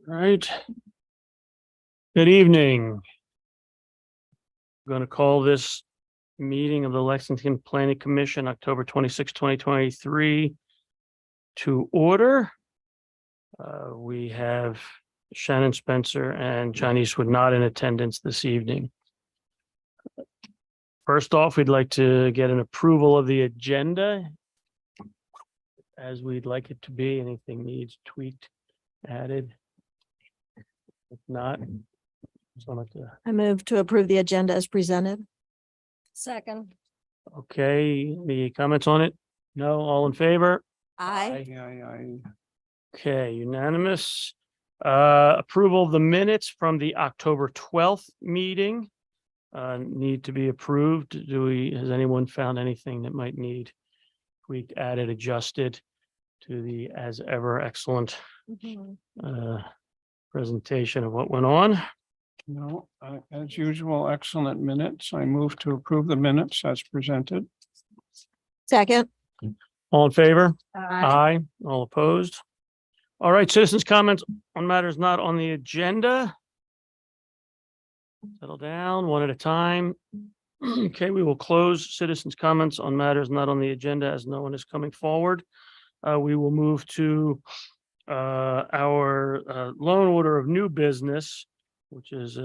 Right. Good evening. I'm going to call this meeting of the Lexington Planning Commission, October 26, 2023 to order. We have Shannon Spencer and John Eastwood not in attendance this evening. First off, we'd like to get an approval of the agenda as we'd like it to be. Anything needs tweaked, added? If not, I move to approve the agenda as presented. Second. okay, any comments on it? No, all in favor? Aye. Okay, unanimous. Approval of the minutes from the October 12th meeting need to be approved. Has anyone found anything that might need tweaked, added, adjusted to the as ever excellent presentation of what went on? No, as usual, excellent minutes. I move to approve the minutes as presented. Second. All in favor? Aye. Aye. All opposed? All right, citizens' comments on matters not on the agenda. Settle down one at a time. Okay, we will close citizens' comments on matters not on the agenda as no one is coming forward. We will move to our loan order of new business, which is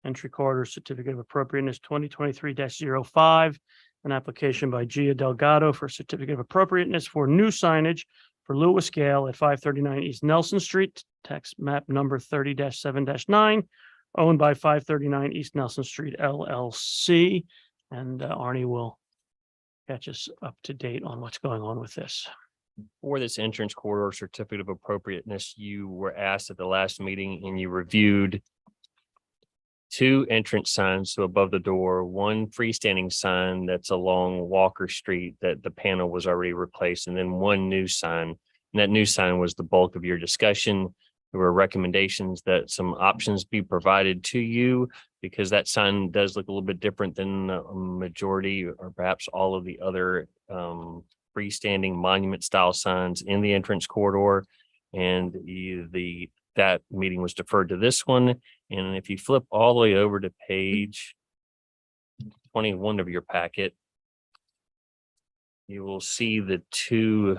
entry corridor certificate of appropriateness 2023-05, an application by Gia Delgado for certificate of appropriateness for new signage for Lewis Gale at 539 East Nelson Street, tax map number 30-7-9, owned by 539 East Nelson Street LLC. And Arnie will catch us up to date on what's going on with this. For this entrance corridor certificate of appropriateness, you were asked at the last meeting and you reviewed two entrance signs, so above the door, one freestanding sign that's along Walker Street that the panel was already replaced, and then one new sign. And that new sign was the bulk of your discussion. There were recommendations that some options be provided to you because that sign does look a little bit different than a majority or perhaps all of the other freestanding monument style signs in the entrance corridor. And that meeting was deferred to this one. And if you flip all the way over to page 21 of your packet, you will see the two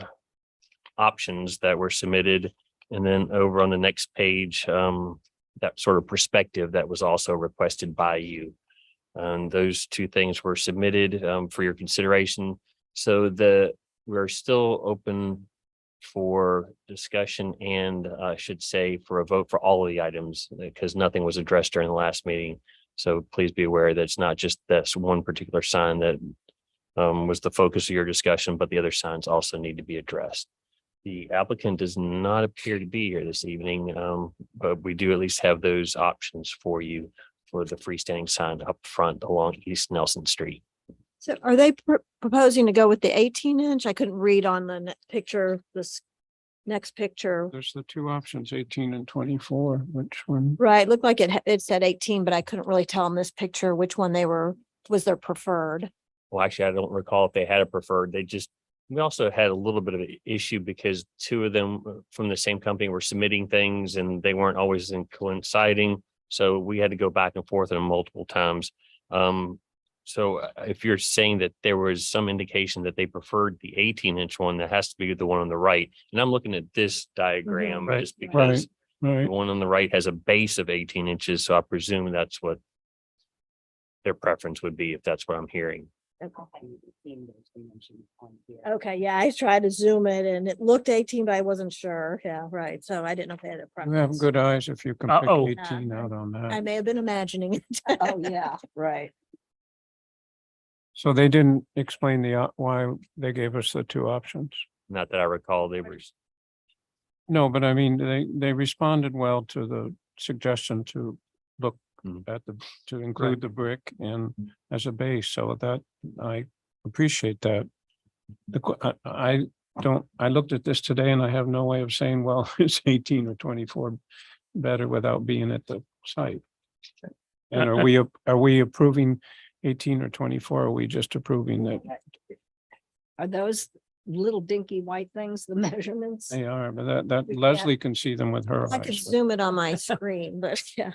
options that were submitted. And then over on the next page, that sort of perspective that was also requested by you. And those two things were submitted for your consideration. So we're still open for discussion and I should say for a vote for all of the items because nothing was addressed during the last meeting. So please be aware that it's not just this one particular sign that was the focus of your discussion, but the other signs also need to be addressed. The applicant does not appear to be here this evening, but we do at least have those options for you for the freestanding sign up front along East Nelson Street. So are they proposing to go with the 18-inch? I couldn't read on the picture, this next picture. There's the two options, 18 and 24. Which one? Right, looked like it said 18, but I couldn't really tell in this picture which one was their preferred. Well, actually, I don't recall if they had a preferred. We also had a little bit of an issue because two of them from the same company were submitting things and they weren't always coinciding. So we had to go back and forth on them multiple times. So if you're saying that there was some indication that they preferred the 18-inch one, that has to be the one on the right. And I'm looking at this diagram Right. just because Right. the one on the right has a base of 18 inches. So I presume that's what their preference would be if that's what I'm hearing. Okay, yeah, I tried to zoom it and it looked 18, but I wasn't sure. Yeah, right. So I didn't know if they had a You preference. have good eyes if you can pick Uh-oh. 18 out on I that. may have been imagining it. Oh, yeah, right. So they didn't explain why they gave us the two options. Not that I recall they were. No, but I mean, they responded well to the suggestion to look at to include the brick and as a base. So that I appreciate that. I looked at this today and I have no way of saying, well, it's 18 or 24 better without being at the site. And are we approving 18 or 24? Or are we just approving that? Are those little dinky white things, the measurements. They are, but that We can't- Leslie can see them with her I could eyes. zoom it on my screen, but yeah,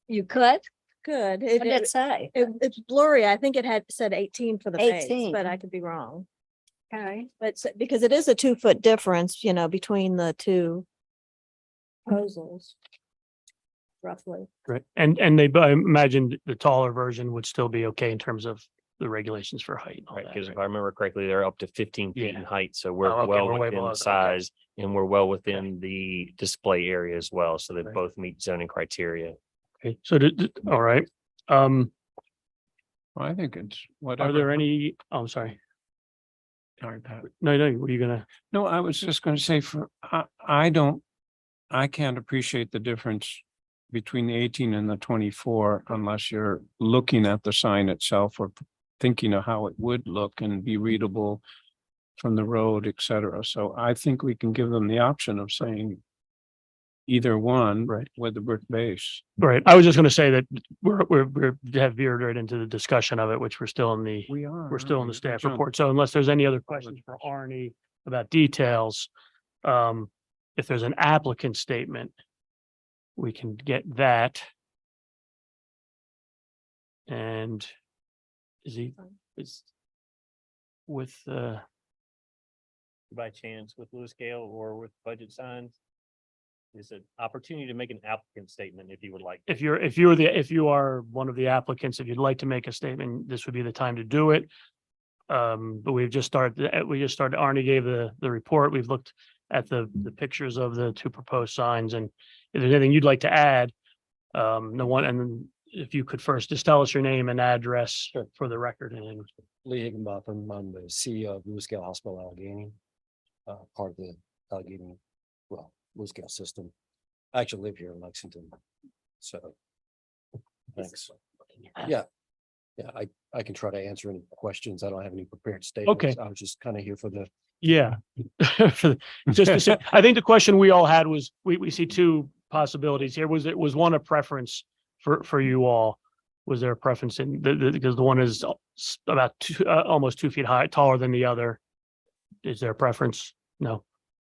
You could? good. What did it say? It's blurry. I think it had said 18 for the base, 18. but I could be wrong. Okay. But because it is a 2-foot difference, between the two proposals. Roughly. Great. And I imagine the taller version would still be okay in terms of the regulations for height. and all Right, that, because if right? I remember correctly, they're up to 15 feet in Yeah. height, so we're Oh, okay, well we're way within below the that, okay. size and we're well within the display area as well, so they Right. both meet zoning criteria. Okay, so all right. Well, I think it's whatever. Are there any, oh, I'm sorry. Sorry, Pat. No, what are you gonna? No, I was just gonna say I can't appreciate the difference between the 18 and the 24 unless you're looking at the sign itself or thinking of how it would look and be readable from the road, et cetera. So I think we can give them the option of saying either one Right. with the brick base. Right, I was just gonna say that we're have veered right into the discussion of it, which we're still in the, we're still in the staff report. So unless there's any other questions for Arnie about details, if there's an applicant statement, we can get that. And is with, By chance with Lewis Gale or with budget signs? Is an opportunity to make an applicant statement if you would like. if you are one of the applicants, if you'd like to make a statement, this would be the time to do it. But we just started, Arnie gave the report. We've looked at the pictures of the two proposed signs, and if there's anything you'd like to add, no one, and then if you could first just tell us your name and address for the record, and then Lee Higginbotham, I'm the CEO of Lewis Gale Hospital Allegheny, part of the Allegheny, Lewis Gale system. I actually live here in Lexington, so. Thanks. Yeah, I can try to answer any questions. I don't have any prepared statements. Okay. I was just kind of here for the, yeah. Just to say, I think the question we all had was, we see two possibilities here. Was one a preference for you all? Was there a preference in because the one is about almost 2 feet high, taller than the other? Is there a preference? No.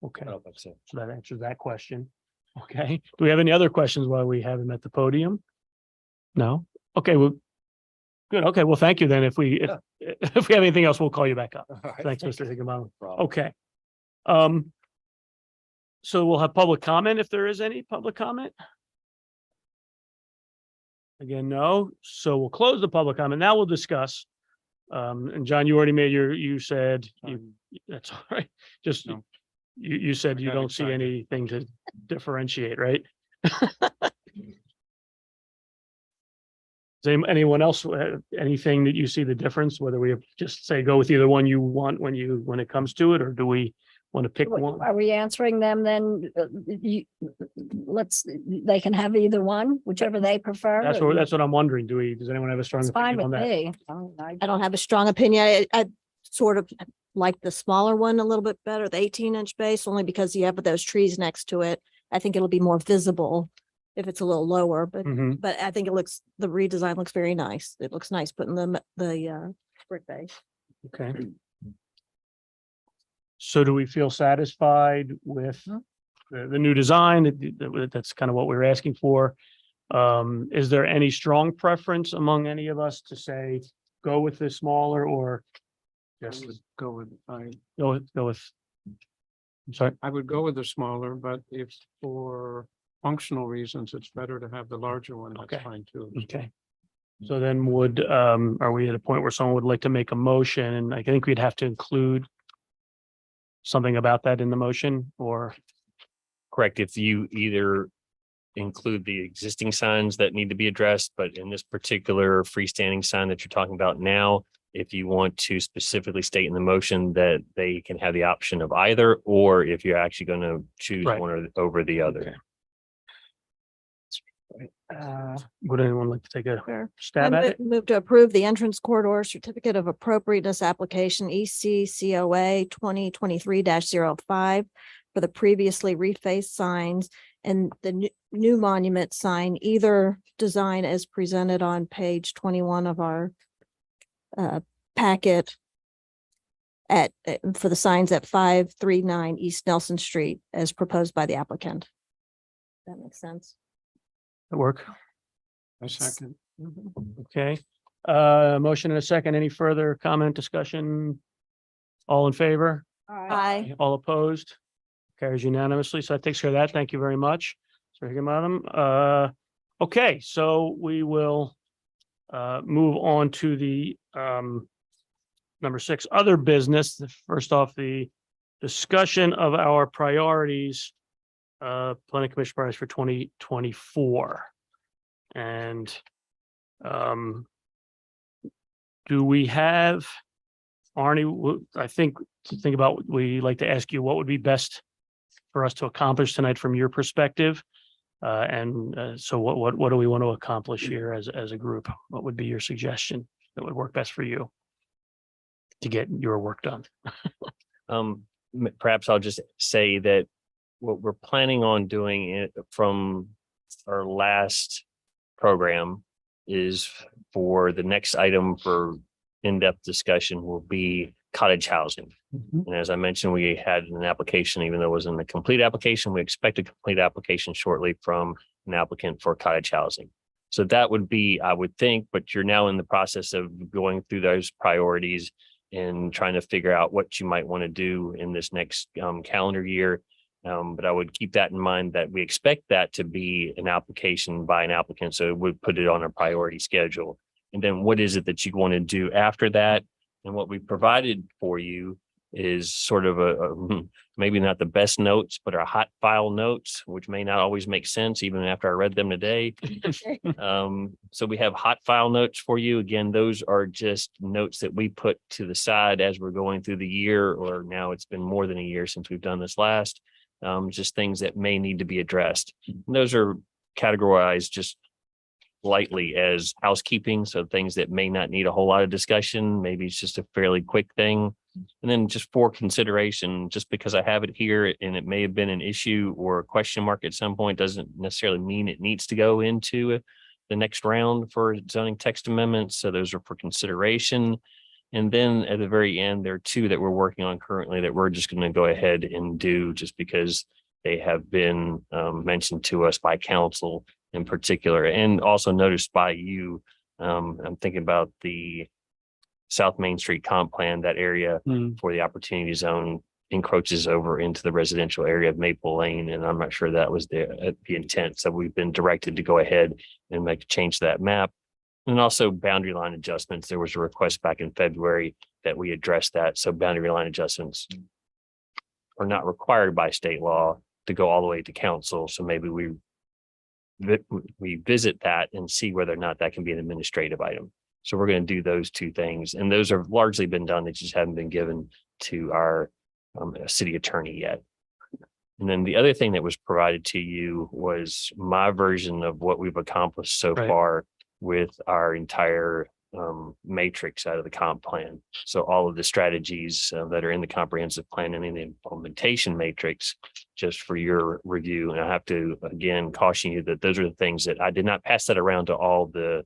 Okay, I don't think so. so that answers that question. Okay, do we have any other questions while we have him at the podium? No? Okay, well, good. Okay, well, thank you then. If we have anything else, we'll call you back up. All right, Thanks, thank Mr. you. Higginbotham. No problem. Okay. So we'll have public comment if there is any public comment. Again, no. So we'll close the public comment. Now we'll discuss. And John, you already made you said that's all right. Just No. you said I you got don't see excited. anything to differentiate, right? Does anyone else, anything that you see the difference, whether we just say go with either one you want when it comes to it, or do we want to pick one? Are we answering them then? They can have either one, whichever they prefer. That's what I'm wondering. Does anyone have a strong It's fine opinion on with that? me. I don't have a strong opinion. I sort of like the smaller one a little bit better, the 18-inch base, only because you have those trees next to it. I think it'll be more visible if it's a little lower, but Mhm. I think the redesign looks very nice. It looks nice putting the brick base. Okay. So do we feel satisfied with the new design? That's kind of what we're asking for. Is there any strong preference among any of us to say, go with the smaller or just Go with, go with? I'm sorry. I would go with the smaller, but if for functional reasons, it's better to have the larger one. Okay. That's fine too. Okay. So then are we at a point where someone would like to make a motion? And I think we'd have to include something about that in the motion, or? Correct, if you either include the existing signs that need to be addressed, but in this particular freestanding sign that you're talking about now, if you want to specifically state in the motion that they can have the option of either, or if you're actually going to choose Right. one over the other. Would anyone like to take a Sure. stab at it? Move to approve the entrance corridor certificate of appropriateness application ECCOA 2023-05 for the previously refaced signs and the new monument sign, either design as presented on page 21 of our packet for the signs at 539 East Nelson Street as proposed by the applicant. That makes sense. That work? I second. Okay. Motion and a second. Any further comment, discussion? All in favor? Aye. All opposed? Carries unanimously. So that takes care of that. Thank you very much. Mr. Higginbotham. Okay, so we will move on to the number 6, other business. First off, the discussion of our priorities, planning commission priorities for 2024. And do we have, Arnie, I think to think about, we like to ask you what would be best for us to accomplish tonight from your perspective? So what do we want to accomplish here as a group? What would be your suggestion that would work best for you to get your work done? Perhaps I'll just say that what we're planning on doing it from our last program is for the next item for in-depth discussion will be cottage housing. And as I mentioned, we had an application, even though it wasn't a complete application, we expect a complete application shortly from an applicant for cottage housing. So that would be, I would think, but you're now in the process of going through those priorities and trying to figure out what you might want to do in this next calendar year. But I would keep that in mind that we expect that to be an application by an applicant. So it would put it on a priority schedule. And then what is it that you want to do after that? And what we provided for you is sort of a maybe not the best notes, but our hot file notes, which may not always make sense even after I read them today. So we have hot file notes for you. Again, those are just notes that we put to the side as we're going through the year, or now it's been more than a year since we've done this last. Just things that may need to be addressed. And those are categorized just lightly as housekeeping. So things that may not need a whole lot of discussion. Maybe it's just a fairly quick thing. And then just for consideration, just because I have it here and it may have been an issue or a question mark at some point doesn't necessarily mean it needs to go into the next round for zoning text amendments. So those are for consideration. And then at the very end, there are 2 that we're working on currently that we're just going to go ahead and do just because they have been mentioned to us by council in particular, and also noticed by you. I'm thinking about the South Main Street comp plan, that area for the opportunity zone encroaches over into the residential area of Maple Lane. And I'm not sure that was the intent. So we've been directed to go ahead and make a change to that map. And also boundary line adjustments. There was a request back in February that we addressed that. So boundary line adjustments are not required by state law to go all the way to council. So maybe we visit that and see whether or not that can be an administrative item. So we're going to do those 2 things. And those have largely been done. They just haven't been given to our city attorney yet. And then the other thing that was provided to you was my version of what we've accomplished so far with our entire matrix out of the comp plan. So all of the strategies that are in the comprehensive plan and in the implementation matrix, just for your review. And I have to, again, caution you that those are the things that I did not pass that around to all the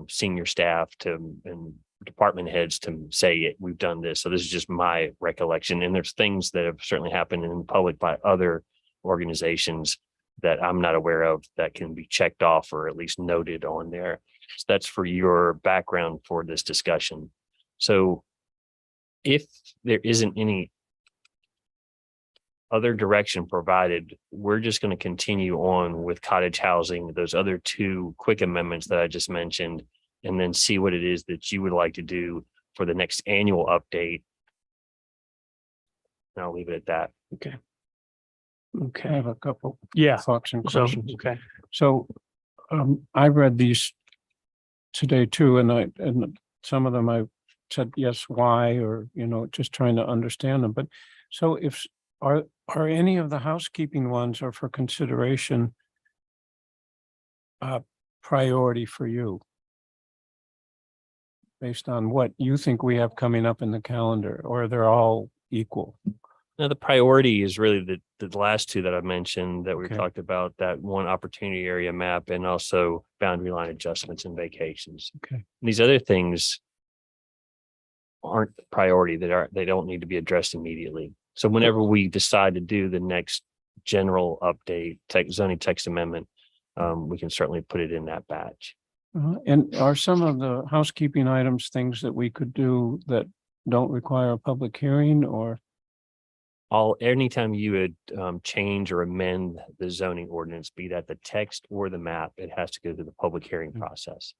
senior staff and department heads to say we've done this. So this is just my recollection. And there's things that have certainly happened in public by other organizations that I'm not aware of that can be checked off or at least noted on there. So that's for your background for this discussion. So if there isn't any other direction provided, we're just going to continue on with cottage housing, those other 2 quick amendments that I just mentioned, and then see what it is that you would like to do for the next annual update. And I'll leave it at that. Okay. I have a couple Yeah. thoughts and So, questions. okay. So I read these today too, and some of them I said, yes, why, or, just trying to understand them. But so are any of the housekeeping ones or for consideration priority for you? Based on what you think we have coming up in the calendar, or they're all equal? Now, the priority is really the last 2 that I mentioned that we Okay. talked about, that one opportunity area map and also boundary line adjustments and vacations. Okay. These other things aren't priority, they don't need to be addressed immediately. So whenever we decide to do the next general update, zoning text amendment, we can certainly put it in that batch. And are some of the housekeeping items things that we could do that don't require a public hearing or? Anytime you would change or amend the zoning ordinance, be that the text or the map, it has to go through the public hearing process.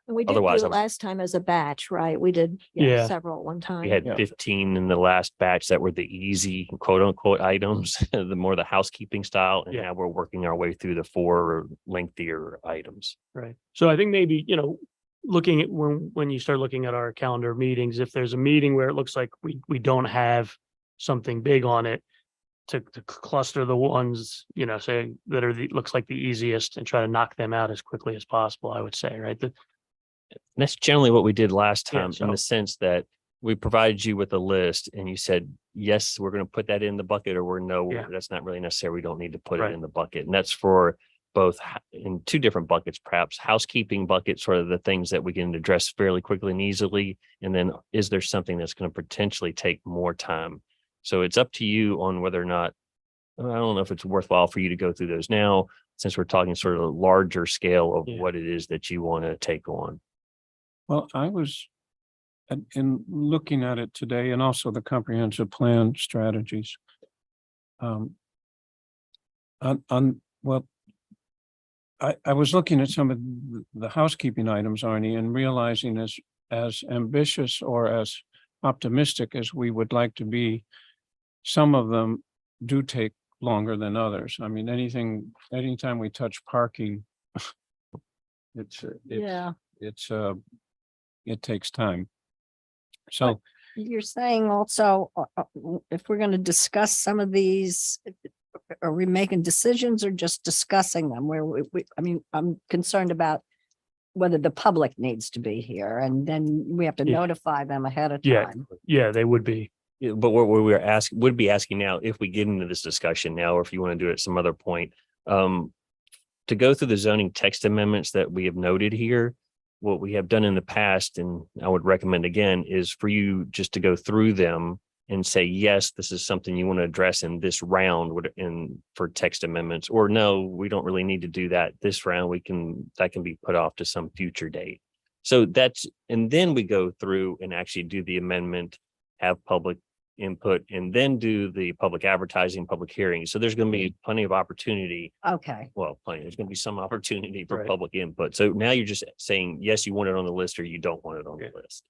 And we did do Otherwise, it I'm- last time as a batch, right? We did Yeah. several at one We time. had Yeah. 15 in the last batch that were the easy quote unquote items, the more the housekeeping style. And Yeah. now we're working our way through the 4 lengthier items. Right. So I think maybe, looking at when you start looking at our calendar of meetings, if there's a meeting where it looks like we don't have something big on it, to cluster the ones, say that are looks like the easiest and try to knock them out as quickly as possible, I would say, right? And that's generally what we did last Yeah, time in so- the sense that we provided you with a list and you said, yes, we're going to put that in the bucket, or no, Yeah. that's not really necessary. We don't need to put Right. it in the bucket. And that's for both in 2 different buckets, perhaps housekeeping bucket, sort of the things that we can address fairly quickly and easily. And then is there something that's going to potentially take more time? So it's up to you on whether or not, I don't know if it's worthwhile for you to go through those now, since we're talking sort of a larger scale of Yeah. what it is that you want to take on. Well, I was in looking at it today and also the comprehensive plan strategies. Well, I was looking at some of the housekeeping items, Arnie, and realizing as ambitious or as optimistic as we would like to be, some of them do take longer than others. I mean, anytime we touch parking, Yeah, it takes time. So, you're saying also, if we're going to discuss some of these, are we making decisions or just discussing them where I mean, I'm concerned about whether the public needs to be here and then we have to Yeah. notify them ahead of Yeah. time. Yeah, they would be. Yeah, but what we're would be asking now, if we get into this discussion now, or if you want to do it at some other point, to go through the zoning text amendments that we have noted here, what we have done in the past, and I would recommend again, is for you just to go through them and say, yes, this is something you want to address in this round for text amendments, or no, we don't really need to do that this round. That can be put off to some future date. So and then we go through and actually do the amendment, have public input, and then do the public advertising, public hearing. So there's going to be plenty of opportunity. Okay, There's going to be some opportunity for Right. public input. So now you're just saying, yes, you want it on the list or you don't want it on Yeah. the list.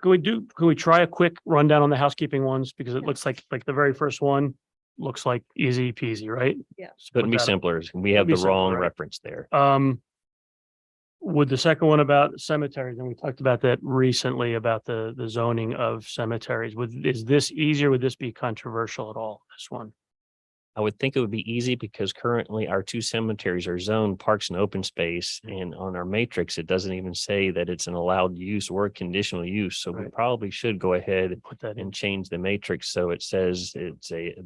Can we try a quick rundown on the housekeeping ones? Because it looks like the very first one looks like easy peasy, right? Yeah. Couldn't be Put that- simpler. We have be the simpler, wrong right? reference there. Would the second one about cemeteries, and we talked about that recently about the zoning of cemeteries, is this easier? Would this be controversial at all? This one? I would think it would be easy because currently our 2 cemeteries are zoned parks and open space. And on our matrix, it doesn't even say that it's an allowed use or a conditional use. So we Right. probably should go ahead Put that in. and change the matrix. So it says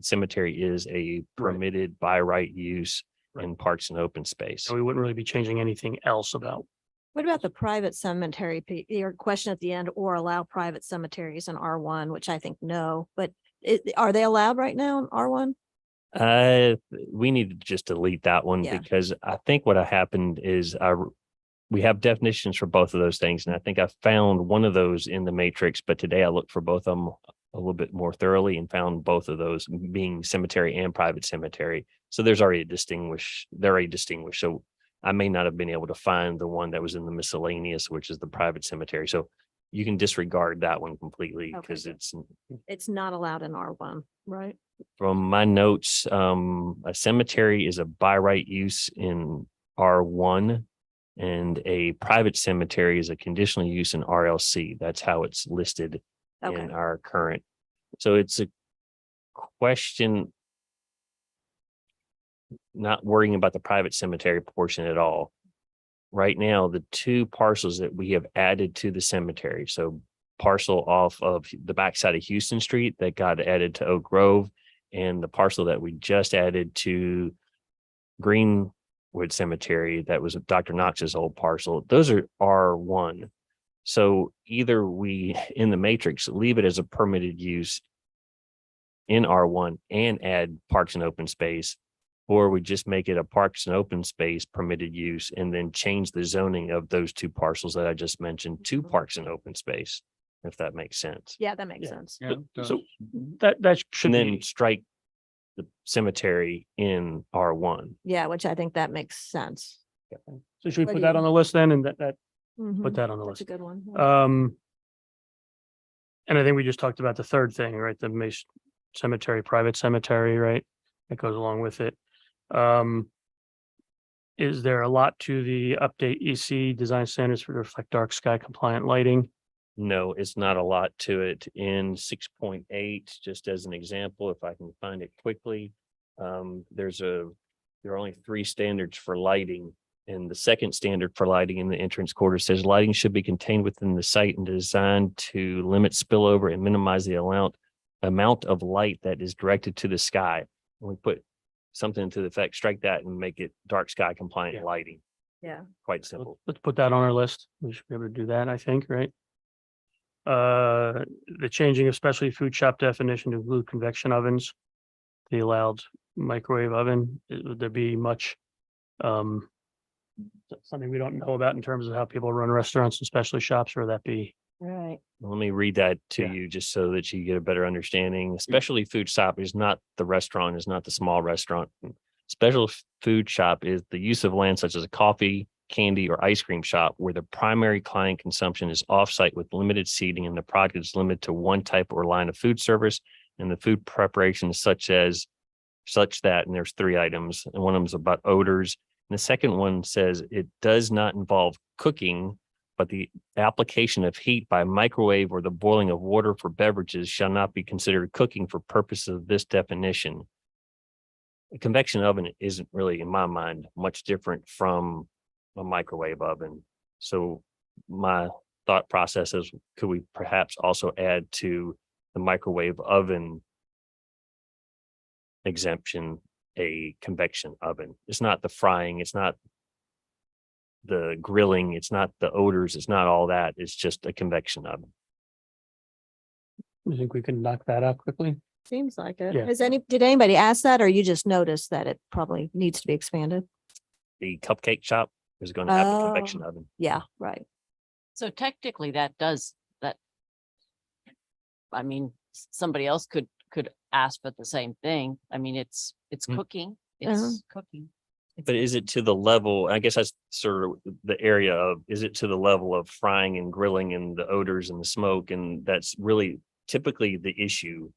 cemetery is a permitted by right use in parks and open space. So we wouldn't really be changing anything else about. What about the private cemetery, your question at the end, or allow private cemeteries in R1, which I think no, but are they allowed right now in R1? We need to just delete that one Yeah. because I think what happened is we have definitions for both of those things. And I think I found one of those in the matrix, but today I looked for both of them a little bit more thoroughly and found both of those being cemetery and private cemetery. So they're already distinguished. So I may not have been able to find the one that was in the miscellaneous, which is the private cemetery. So you can disregard that one completely Okay, because good. it's It's not allowed in R1, right? from my notes, a cemetery is a by right use in R1 and a private cemetery is a conditional use in RLC. That's how it's listed Okay. in our current. So it's a question, not worrying about the private cemetery portion at all. Right now, the 2 parcels that we have added to the cemetery, so parcel off of the backside of Houston Street that got added to Oak Grove, and the parcel that we just added to Greenwood Cemetery, that was Dr. Knox's old parcel. Those are R1. So either we, in the matrix, leave it as a permitted use in R1 and add parks and open space, or we just make it a parks and open space permitted use and then change the zoning of those two parcels that I just mentioned to parks and open space, if that makes sense. Yeah, that makes Yeah. sense. Yeah, it So does. that should And then be, strike the cemetery in R1. Yeah, which I think that makes sense. so should we What put do that you- on the list then? And put Mhm. that on the That's a list. good one. And I think we just talked about the third thing, right? The cemetery, private cemetery, right? That goes along with it. Is there a lot to the update EC design standards for reflect dark sky compliant lighting? No, it's not a lot to it. In 6.8, just as an example, if I can find it quickly, there are only 3 standards for lighting. And the second standard for lighting in the entrance quarter says lighting should be contained within the site and designed to limit spillover and minimize the amount of light that is directed to the sky. And we put something to the effect, strike that and make it dark sky compliant Yeah. lighting. Yeah. Quite simple. Let's put that on our list. We should be able to do that, I think, right? The changing of specialty food shop definition to include convection ovens. The allowed microwave oven, would there be much? Something we don't know about in terms of how people run restaurants and specialty shops, or would that be? Right. Let me read that to Yeah. you just so that you get a better understanding. Specialty food shop is not the restaurant, is not the small restaurant. Food shop is the use of land such as a coffee, candy, or ice cream shop where the primary client consumption is offsite with limited seating and the product is limited to one type or line of food service and the food preparation is such that, and there's 3 items, and one of them is about odors. And the second one says it does not involve cooking, but the application of heat by microwave or the boiling of water for beverages shall not be considered cooking for purposes of this definition. A convection oven isn't really, in my mind, much different from a microwave oven. So my thought process is, could we perhaps also add to the microwave oven exemption a convection oven? It's not the frying, it's not the grilling, it's not the odors, it's not all that. It's just a convection oven. You think we can knock that out quickly? Seems like it. Yeah. Did anybody ask that, or you just noticed that it probably needs to be expanded? The cupcake shop is going to have a convection Oh. oven. Yeah, right. So technically that does that. I mean, somebody else could ask for the same thing. I mean, it's Mm. cooking, Uh-huh. it's cooking. But is it to the level, I guess that's sort of the area of, is it to the level of frying and grilling and the odors and the smoke? And that's really typically the issue.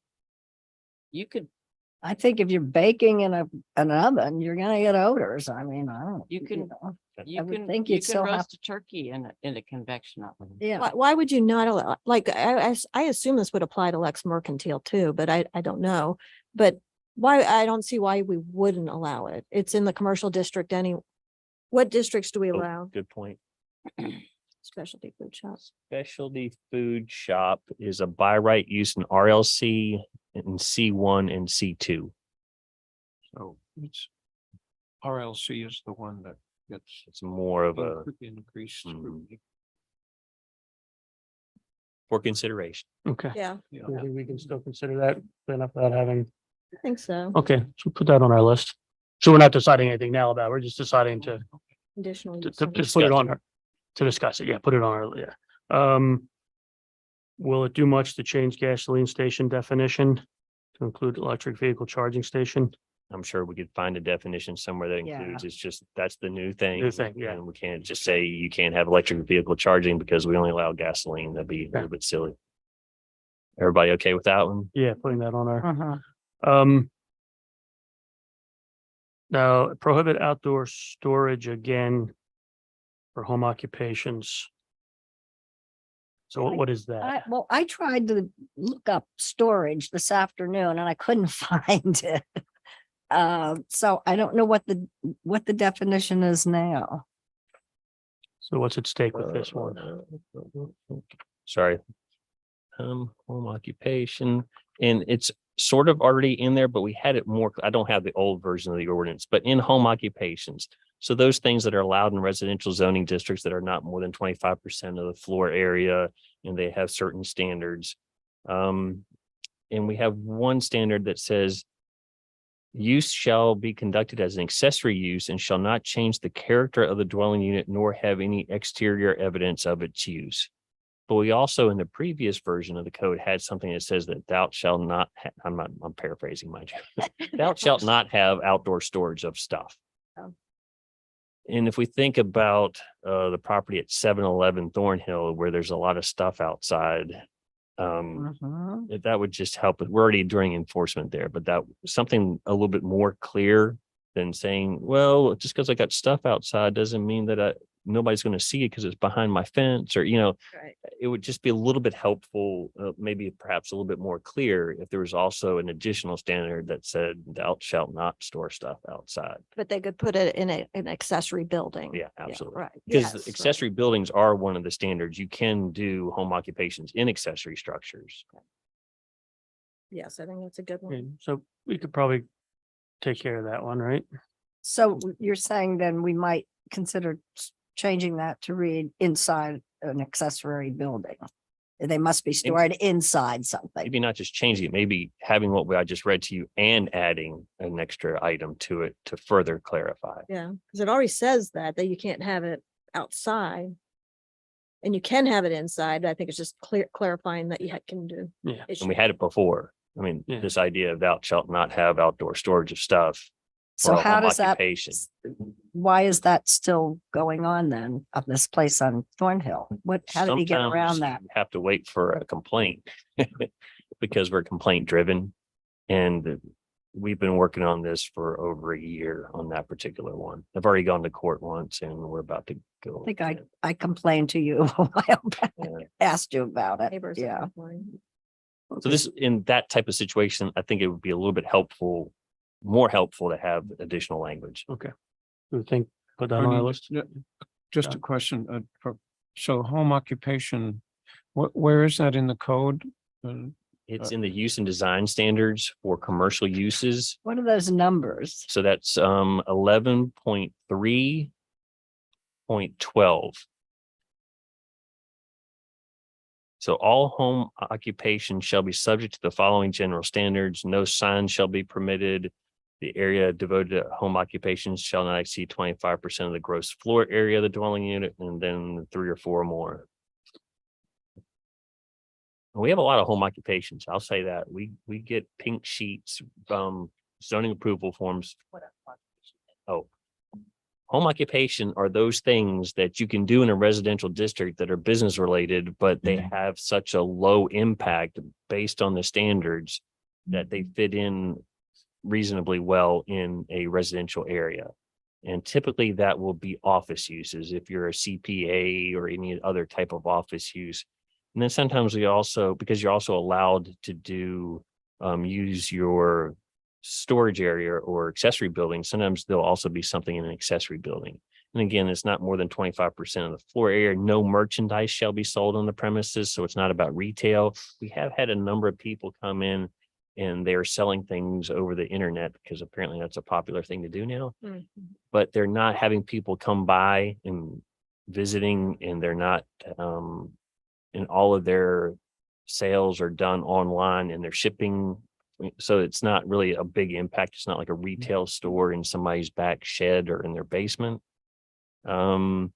You could, I think if you're baking in an oven, you're gonna get odors. I mean, I don't. You can- know. you would can, think you you'd can still have- roast a turkey in a convection oven. Yeah. Why would you not allow, like, I assume this would apply to Lex Mercantile too, but I don't know. But why, I don't see why we wouldn't allow it. It's in the commercial district what districts do we Oh, allow? Good point. Specialty food shops. Specialty food shop is a by right use in RLC and C1 and C2. So it's RLC is the one that gets It's more of a increased Mhm. scrutiny. for consideration. Okay, Yeah, Yeah. I think we can still consider that enough without having, I think so. okay, so put that on our list. So we're not deciding anything now about, it, we're just deciding to Additional. to use to of- just put it Discuss on it. her, to discuss it, yeah, put it on our, yeah. Will it do much to change gasoline station definition to include electric vehicle charging station? I'm sure we could find a definition somewhere that Yeah. includes, it's just, that's the new thing. New thing, yeah. And we can't just say you can't have electric vehicle charging because we only allow gasoline. That'd be a little bit silly. Everybody okay with that one? Yeah, putting that on our, Uh-huh. Now prohibit outdoor storage again for home occupations. So what is that? Well, I tried to look up storage this afternoon and I couldn't find it. So I don't know what the definition is now. So what's at stake with this one? Sorry. Home occupation, and it's sort of already in there, but we had it more, I don't have the old version of the ordinance, but in home occupations. So those things that are allowed in residential zoning districts that are not more than 25% of the floor area, and they have certain standards. And we have one standard that says use shall be conducted as an accessory use and shall not change the character of the dwelling unit nor have any exterior evidence of its use. But we also, in the previous version of the code, had something that says that thou shalt not, I'm paraphrasing, mind you. Thou shalt not have outdoor storage of stuff. Oh. And if we think about the property at 711 Thornhill, where there's a lot of stuff outside, Mhm. that would just help. We're already doing enforcement there, but that something a little bit more clear than saying, well, just because I got stuff outside doesn't mean that nobody's going to see it because it's behind my fence, or, Right. it would just be a little bit helpful, maybe perhaps a little bit more clear if there was also an additional standard that said thou shalt not store stuff outside. But they could put it in an accessory building. Yeah, absolutely. Right. Because Yes, right. accessory buildings are one of the standards. You can do home occupations in accessory structures. Yes, I think that's a good Okay, one. so we could probably take care of that one, right? So you're saying then we might consider changing that to read inside an accessory building. They must be stored inside something. Maybe not just changing it, maybe having what I just read to you and adding an extra item to it to further clarify. Yeah, because it already says that you can't have it outside. And you can have it inside. I think it's just clarifying that you can do. Yeah. it And we should- had it before. I mean, Yeah. this idea of thou shalt not have outdoor storage of stuff. So for a how home does that, occupation. why is that still going on then of this place on Thornhill? How did he get around Sometimes that? you have to wait for a complaint because we're complaint driven. And we've been working on this for over a year on that particular one. I've already gone to court once and we're about to go. I think I complained to you a while back, Yeah. asked you about it. Neighbors are Yeah. complaining. So this, in that type of situation, I think it would be a little bit helpful, more helpful to have additional language. Do you think, put that I on our mean, list? Just Yeah. a question, so home occupation, where is that in the code? It's in the use and design standards for commercial uses. What are those numbers? So that's 11.3.12. So all home occupations shall be subject to the following general standards. No sign shall be permitted. The area devoted to home occupations shall not exceed 25% of the gross floor area of the dwelling unit, and then 3 or 4 more. We have a lot of home occupations. I'll say that. We get pink sheets, zoning approval forms. Oh. Home occupation are those things that you can do in a residential district that are business related, but they have such a low impact based on the standards that they fit in reasonably well in a residential area. And typically that will be office uses if you're a CPA or any other type of office use. And then sometimes we also, because you're also allowed to do, use your storage area or accessory building, sometimes there'll also be something in an accessory building. And again, it's not more than 25% of the floor area. No merchandise shall be sold on the premises. So it's not about retail. We have had a number of people come in and they're selling things over the internet because apparently that's a popular thing to do now. Mhm. But they're not having people come by and visiting, and they're not, and all of their sales are done online and they're shipping. So it's not really a big impact. It's not like a retail store in somebody's back shed or in their basement. The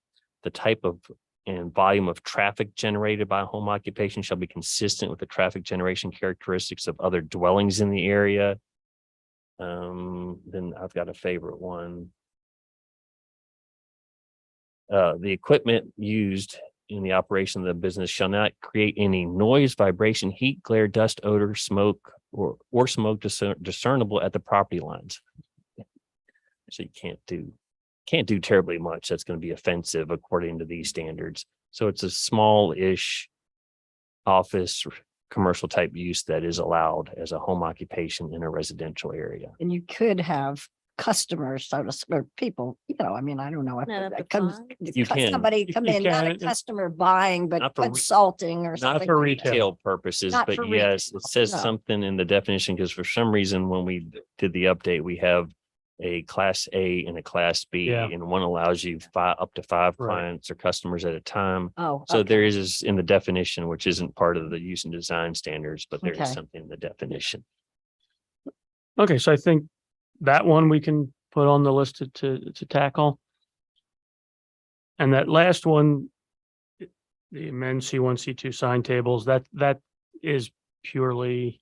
type of and volume of traffic generated by a home occupation shall be consistent with the traffic generation characteristics of other dwellings in the area. Then I've got a favorite one. The equipment used in the operation of the business shall not create any noise, vibration, heat, glare, dust, odor, smoke, or smoke discernible at the property lines. So you can't do terribly much that's going to be offensive according to these standards. So it's a small-ish office commercial type use that is allowed as a home occupation in a residential area. And you could have customers, so to speak, or people, I mean, I don't know. if Not up to it comes, 5? You can. somebody come You in, not a can. customer buying, but Not for re- consulting or Not something. for like that. retail purposes, Not but for yes, retail, it says no. something in the definition, because for some reason, when we did the update, we have a class A and a class B, Yeah. and one allows you up to five Right. clients or customers at a time. Oh. So there okay. is in the definition, which isn't part of the use and design standards, but there is Okay. something in the definition. Okay, so I think that one we can put on the list to tackle. And that last one, the amend C1, C2 sign tables, that is purely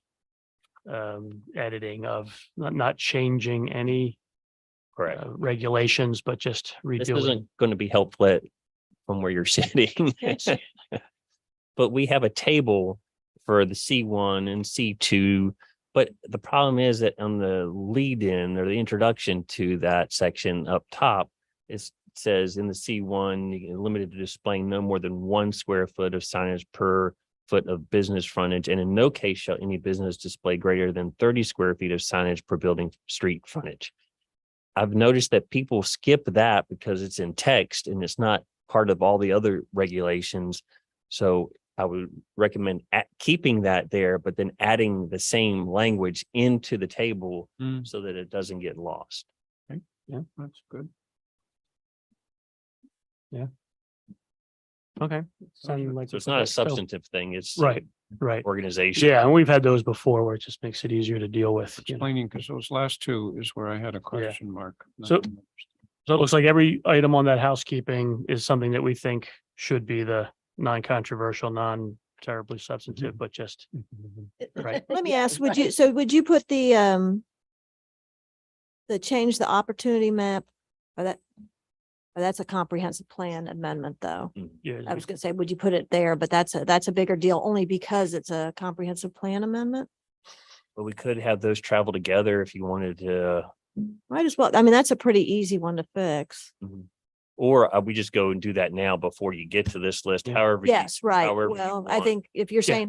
editing of, not changing any Correct. regulations, but just This redoing. isn't going to be helpful from where you're sitting. But we have a table for the C1 and C2. But the problem is that on the lead in or the introduction to that section up top, it says in the C1, you can limited to displaying no more than 1 square foot of signage per foot of business frontage. And in no case shall any business display greater than 30 square feet of signage per building street frontage. I've noticed that people skip that because it's in text and it's not part of all the other regulations. So I would recommend keeping that there, but then adding the same language into the table Mm. so that it doesn't get lost. Yeah, that's good. Okay. Sounded like- So it's not a okay, so- substantive thing. It's Right, right. organization. Yeah, and we've had those before where it just makes it easier to deal with. you know. Explaining, because those last two is where I had a question mark. So- So it looks like every item on that housekeeping is something that we think should be the non-controversial, non-terribly substantive, but just, right. Let me Yeah, ask, would right. you, so would you put the change the opportunity map, or that's a comprehensive plan amendment, though? Yeah, I was gonna say, would you put it there, but that's a bigger deal only because it's a comprehensive plan amendment? But we could have those travel together if you wanted to, Might as well, I mean, that's a pretty easy one to fix. or we just go and do that now before you get to this list, Yeah. however. you- Yes, right. however you Well, I want. think if you're Yeah. saying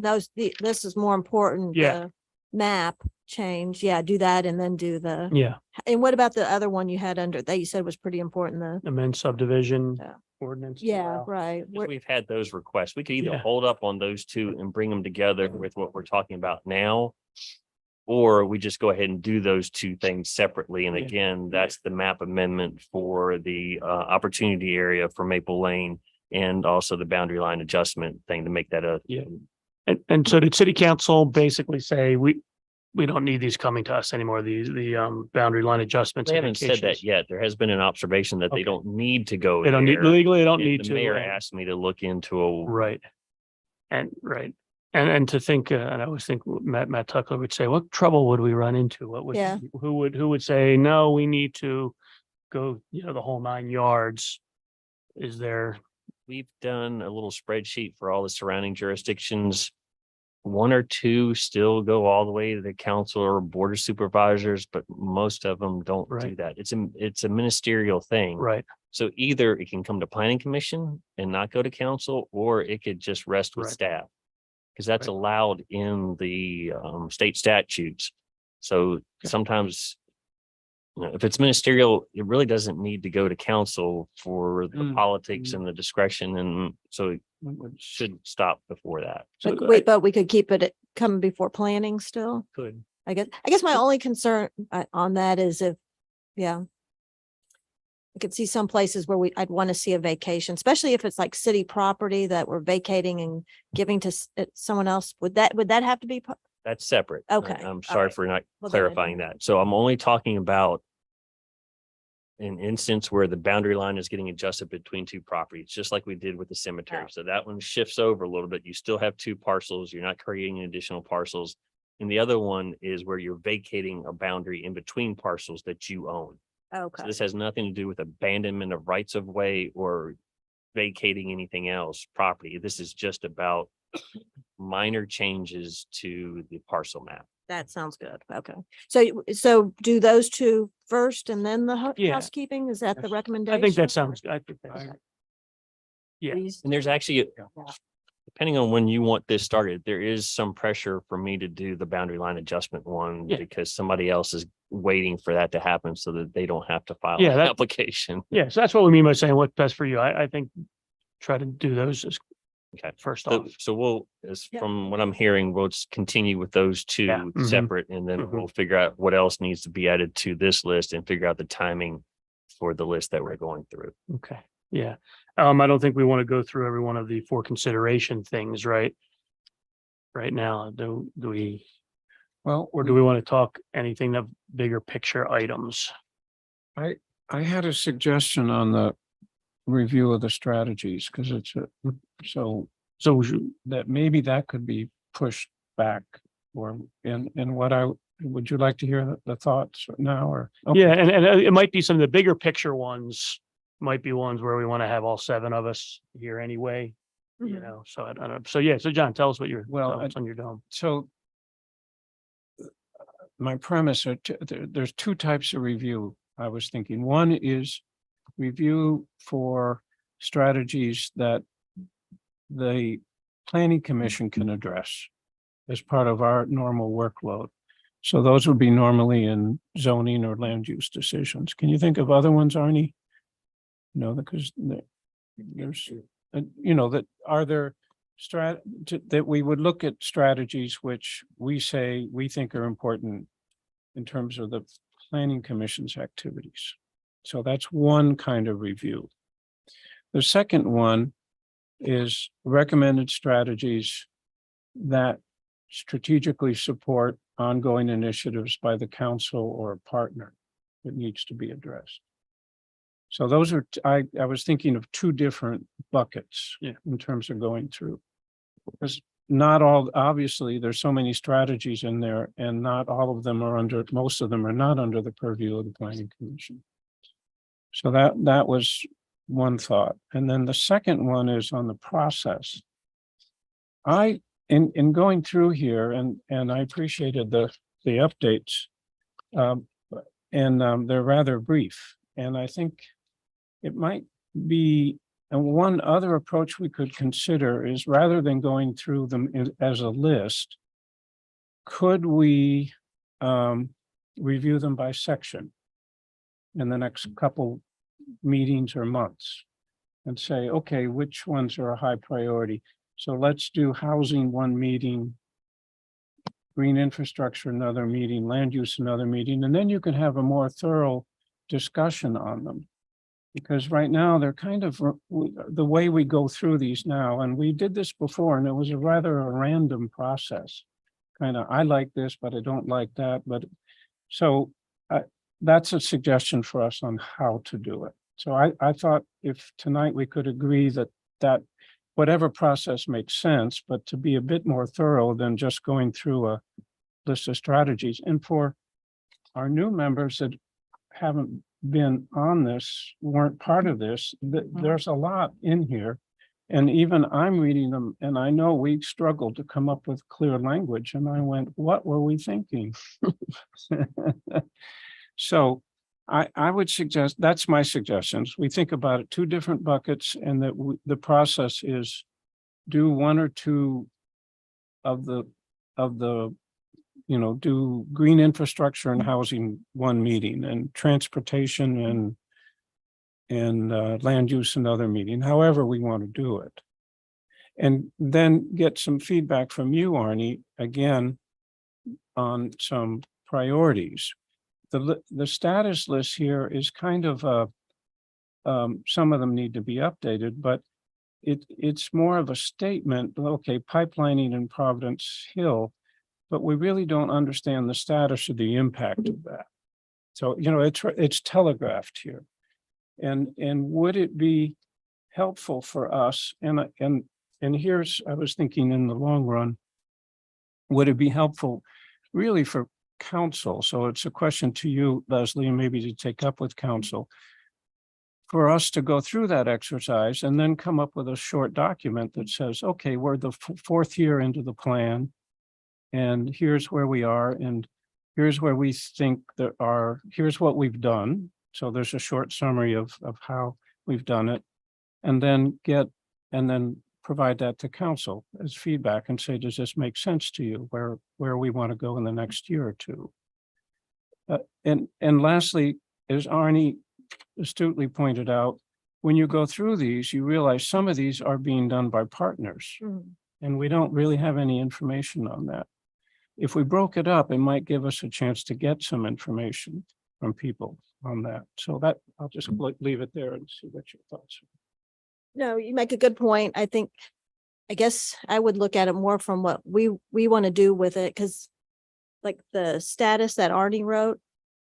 this is more important, Yeah. the map change, yeah, do that and then do the, yeah, and what about the other one you had under, that you said was pretty important, the, amend subdivision Yeah. ordinance. to yeah, allow- right. Because Where- we've had those requests. We could either Yeah. hold up on those two and bring them together with what we're talking about now. Or we just go ahead and do those two things separately. And Yeah. again, that's the map amendment for the opportunity area for Maple Lane. And also the boundary line adjustment thing to make that a. Yeah. And so did city council basically say, we don't need these coming to us anymore, the boundary line adjustments? They and haven't said that vacations? yet. There has been an observation that they Okay. don't need to go. They don't need, there. legally, they don't And need the to. mayor and- asked me to look into a. Right. And, right. And to think, and I always think Matt Tuckler would say, what trouble would we run into? What would, Yeah. who would say, no, we need to go, the whole 9 yards? Is there, We've done a little spreadsheet for all the surrounding jurisdictions. 1 or 2 still go all the way to the council or board of supervisors, but most of them don't do Right. that. It's a ministerial thing. right, So either it can come to planning commission and not go to council, or it could just rest with Right. staff. Because that's Right. allowed in the state statutes. So sometimes, if it's ministerial, it really doesn't need to go to council for the Mm, politics and the discretion. And so it Would- should stop before that. so But wait, but we could keep it coming before planning still? good. I guess my only concern on that is if, yeah. I could see some places where I'd want to see a vacation, especially if it's like city property that we're vacating and giving to someone else. Would that have to be? That's separate. Okay, I'm all sorry right. for not Well, then I clarifying that. So I'm only talking about an instance where the boundary line is getting adjusted between 2 properties, just like we did with the cemetery. Oh. So that one shifts over a little bit. You still have 2 parcels. You're not creating additional parcels. And the other one is where you're vacating a boundary in between parcels that you own. So Okay, this has nothing to do with abandonment of rights of way or vacating anything else property. This is just about minor changes to the parcel map. that sounds good. Okay. So do those two first and then the Yeah. housekeeping? Is that the Yes. recommendation? I think that sounds, I think that's, I- Yeah. Please. And there's actually, depending on when you want this started, there is some pressure for me to do the boundary line adjustment one Yeah. because somebody else is waiting for that to happen so that they don't have to file Yeah, an that- application. yeah, so that's what we mean by saying what's best for you. I think try to do those as Okay. first So, off. so we'll, as Yeah. from what I'm hearing, we'll just continue with those Yeah. two Mhm. separate, and then Mhm. we'll figure out what else needs to be added to this list and figure out the timing for the list that we're going through. Okay, yeah. I don't think we want to go through every one of the for consideration things, right? Right now, do we, Well, or do we want to talk anything of bigger picture items? I had a suggestion on the review of the strategies, because it's so So we should- that maybe that could be pushed back, or in what would you like to hear the thoughts now, or? Okay. yeah, and it might be some of the bigger picture ones, might be ones where we want to have all seven of us here anyway, you Mhm. know, so I don't know. So yeah, so John, tell us what your Well, thoughts on your dome. So my premise there's two types of review I was thinking. One is review for strategies that the planning commission can address as part of our normal workload. So those would be normally in zoning or land use decisions. Can you think of other ones, Arnie? No, because there's, that are there that we would look at strategies which we say we think are important in terms of the planning commission's activities. So that's one kind of review. The second one is recommended strategies that strategically support ongoing initiatives by the council or a partner that needs to be addressed. So those are, I was thinking of two different buckets in terms of going through. Because not all, obviously, there's so many strategies in there, and not all of them are under, most of them are not under the purview of the planning commission. So that was one thought. And then the second one is on the process. In going through here, and I appreciated the updates, and they're rather brief. And I think it might be, and one other approach we could consider is, rather than going through them as a list, could we review them by section in the next couple meetings or months and say, okay, which ones are a high priority? So let's do housing one meeting, green infrastructure another meeting, land use another meeting, and then you can have a more thorough discussion on them. Because right now they're kind of the way we go through these now, and we did this before, and it was a rather a random process. Kind of, I like this, but I don't like that. But so that's a suggestion for us on how to do it. So I thought if tonight we could agree that whatever process makes sense, but to be a bit more thorough than just going through a list of strategies. And for our new members that haven't been on this, weren't part of this, there's a lot in here. And even I'm reading them, and I know we struggled to come up with clear language, and I went, what were we thinking? So I would suggest, that's my suggestions. We think about it, two different buckets, and that the process is do one or two of the, do green infrastructure and housing one meeting, and transportation and land use another meeting, however we want to do it. And then get some feedback from you, Arnie, again, on some priorities. The status list here is kind of some of them need to be updated, but it's more of a statement. Okay, pipelining in Providence Hill, but we really don't understand the status of the impact of that. So, it's telegraphed here. And would it be helpful for us? And here's, I was thinking in the long run, would it be helpful really for council? So it's a question to you, Leslie, and maybe to take up with council, for us to go through that exercise and then come up with a short document that says, okay, we're the fourth year into the plan, and here's where we are, and here's where we think here's what we've done. So there's a short summary of how we've done it, and then provide that to council as feedback and say, does this make sense to you, where we want to go in the next year or two? And lastly, as Arnie astutely pointed out, when you go through these, you realize some of these are being done by partners. Mhm. And we don't really have any information on that. If we broke it up, it might give us a chance to get some information from people on that. So that, I'll just leave it there and see what your thoughts are. No, you make a good point. I guess I would look at it more from what we want to do with it, because like the status that Arnie wrote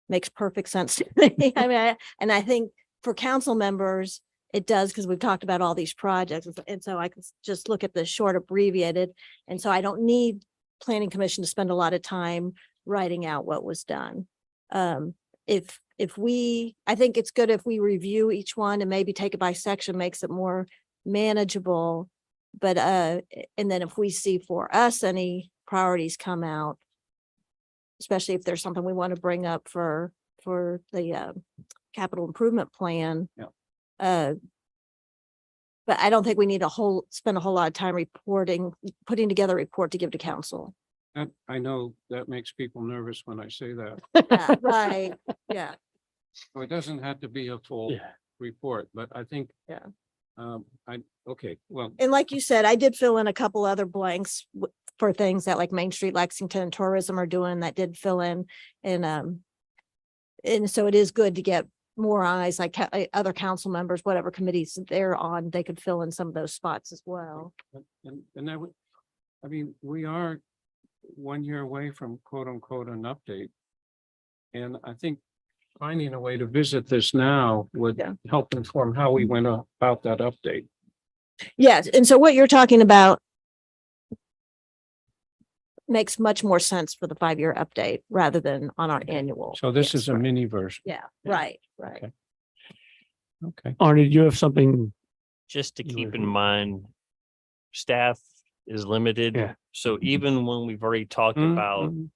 makes perfect sense to me. I mean, and I think for council members, it does, because we've talked about all these projects. And so I can just look at the short abbreviated. And so I don't need planning commission to spend a lot of time writing out what was done. I think it's good if we review each one and maybe take it by section, makes it more manageable. But, and then if we see for us any priorities come out, especially if there's something we want to bring up for the capital improvement plan. Yeah. But I don't think we need spend a whole lot of time putting together a report to give to council. And I know that makes people nervous when I say that. Yeah, right, yeah. So it doesn't have to be a full Yeah. report, but I think. Yeah. Okay, well, And like you said, I did fill in a couple other blanks for things that like Main Street, Lexington Tourism are doing that did fill in. And so it is good to get more eyes, like other council members, whatever committees they're on, they could fill in some of those spots as well. and that would, I mean, we are 1 year away from quote unquote an update. And I think finding a way to visit this now would Yeah. help inform how we went about that update. Yes, and so what you're talking about makes much more sense for the 5-year update rather than on our annual. So this Yes, is a right. mini version. Yeah, right. Okay. Okay. Arnie, do you have something? Just to You keep would- in mind, staff is limited. Yeah. So even when we've already talked about Mhm.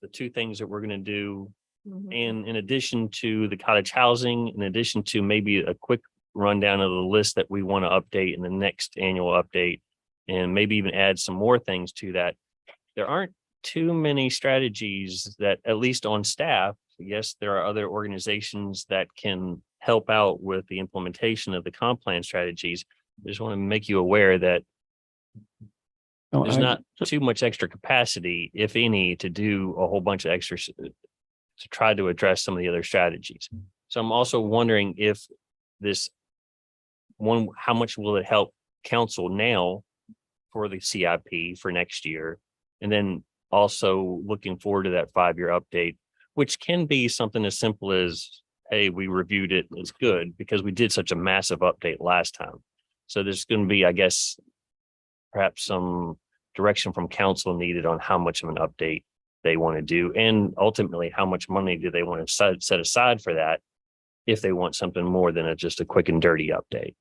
the two things that we're going to do, Mhm. and in addition to the cottage housing, in addition to maybe a quick rundown of the list that we want to update in the next annual update, and maybe even add some more things to that, there aren't too many strategies that, at least on staff, yes, there are other organizations that can help out with the implementation of the comp plan strategies. I just want to make you aware that No, there's I- not too much extra capacity, if any, to do a whole bunch of extra to try to address some of the other strategies. So I'm also wondering if this one, how much will it help council now for the CIP for next year? And then also looking forward to that 5-year update, which can be something as simple as, hey, we reviewed it, it's good, because we did such a massive update last time. So there's going to be, I guess, perhaps some direction from council needed on how much of an update they want to do, and ultimately how much money do they want to set aside for that if they want something more than just a quick and dirty update.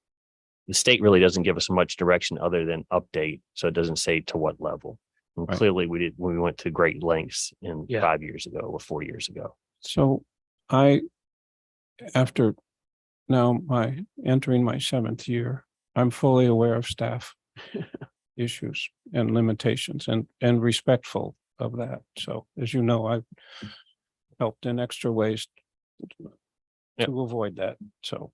The state really doesn't give us much direction other than update, so it doesn't say to what level. And Right. clearly we did when we went to great lengths in Yeah. 5 years ago or 4 years ago. So after now entering my 7th year, I'm fully aware of staff issues and limitations and respectful of that. So as you know, I've helped in extra ways Yep. to avoid that. So,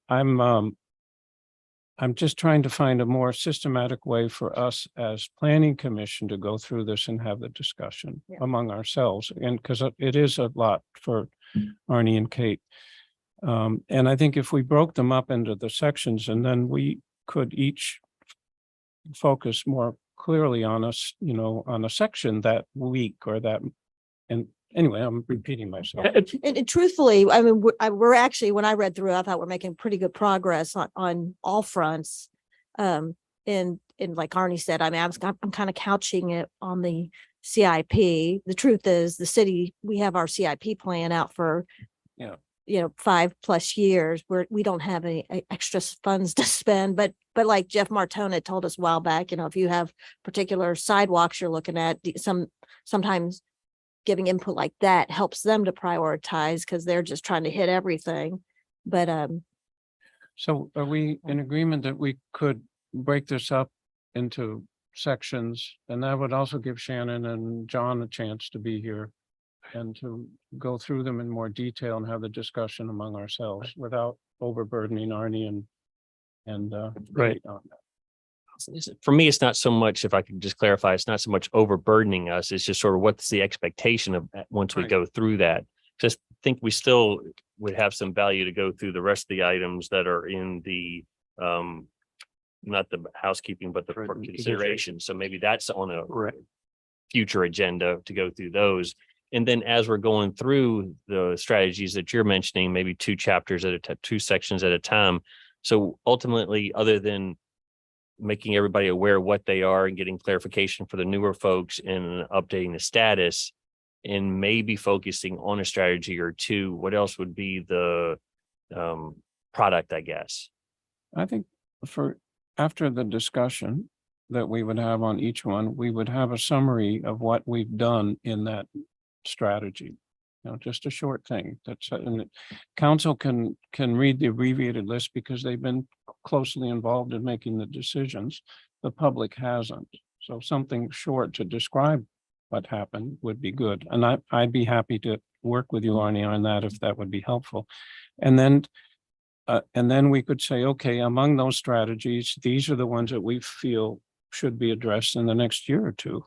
I'm just trying to find a more systematic way for us as planning commission to go through this and have the discussion Yeah. among ourselves. And because it is a lot for Arnie and Kate. And I think if we broke them up into the sections, and then we could each focus more clearly on us, on a section that week or that. And anyway, I'm repeating myself. And truthfully, I mean, we're actually, when I read through, I thought we're making pretty good progress on all fronts. And like Arnie said, I mean, I'm kind of couching it on the CIP. The truth is, the city, we have our CIP plan out for, Yeah. 5+ years where we don't have any extra funds to spend. But like Jeff Martone had told us a while back, if you have particular sidewalks you're looking at, sometimes giving input like that helps them to prioritize, because they're just trying to hit everything. But So are we in agreement that we could break this up into sections? And that would also give Shannon and John a chance to be here and to go through them in more detail and have the discussion among ourselves without overburdening Arnie and Right. on that. For me, it's not so much, if I could just clarify, it's not so much overburdening us. It's just sort of what's the expectation of once we Right. go through that. Just think we still would have some value to go through the rest of the items that are in the not the housekeeping, but the Right, for negotiation. consideration. So maybe that's on a Right. future agenda to go through those. And then as we're going through the strategies that you're mentioning, maybe 2 chapters at a time, 2 sections at a time. So ultimately, other than making everybody aware of what they are and getting clarification for the newer folks and updating the status and maybe focusing on a strategy or 2, what else would be the product, I guess? I think after the discussion that we would have on each one, we would have a summary of what we've done in that strategy. Just a short thing and council can read the abbreviated list because they've been closely involved in making the decisions. The public hasn't. So something short to describe what happened would be good. And I'd be happy to work with you, Arnie, on that if that would be helpful. And then we could say, okay, among those strategies, these are the ones that we feel should be addressed in the next year or 2.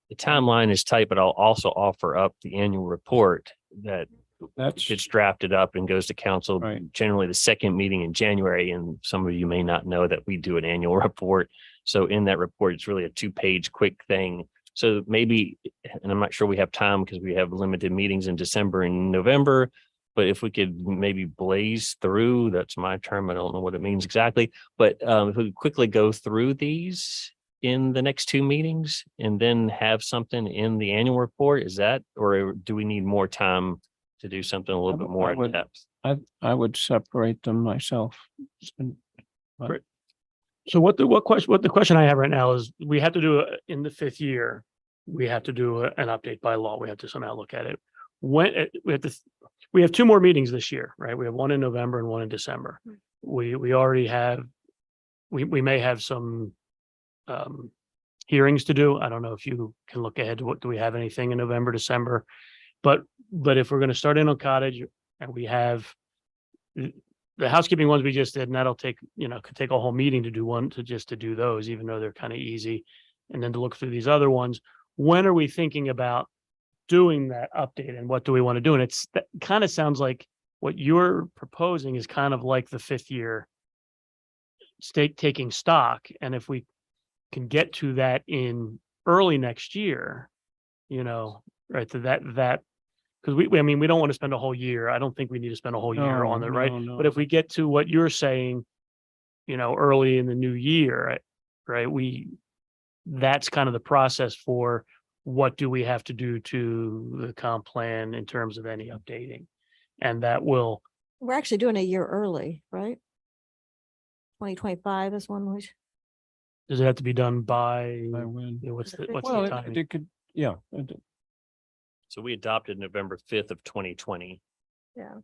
The timeline is tight, but I'll also offer up the annual report that That's gets drafted up and goes to council, right. generally the second meeting in January. And some of you may not know that we do an annual report. So in that report, it's really a 2-page quick thing. So maybe, and I'm not sure we have time because we have limited meetings in December and November, but if we could maybe blaze through, that's my term, I don't know what it means exactly, but if we could quickly go through these in the next 2 meetings and then have something in the annual report, is that, or do we need more time to do something a little bit more in depth? I would separate them myself. Right. So what the question I have right now is, we have to do in the 5th year, we have to do an update by law. We have to somehow look at it. We have 2 more meetings this year, right? We have one in November and one in December. We already have, we may have some hearings to do. I don't know if you can look ahead to do we have anything in November, December? But if we're going to start in on cottage and we have the housekeeping ones we just did, and that'll take, could take a whole meeting to do those, even though they're kind of easy. And then to look through these other ones, when are we thinking about doing that update and what do we want to do? And that kind of sounds like what you're proposing is kind of like the 5th year taking stock. And if we can get to that in early next year, right, to that, because we don't want to spend a whole year. I don't think we need to spend a whole year on it, right? No. But if we get to what you're saying, early in the new year, right, that's kind of the process for what do we have to do to the comp plan in terms of any updating. And that will, We're actually doing a year early, right? 2025 is one which, does it have to be done by, When? what's the Well, timing? it could, yeah. So we adopted November 5th of 2020. yeah.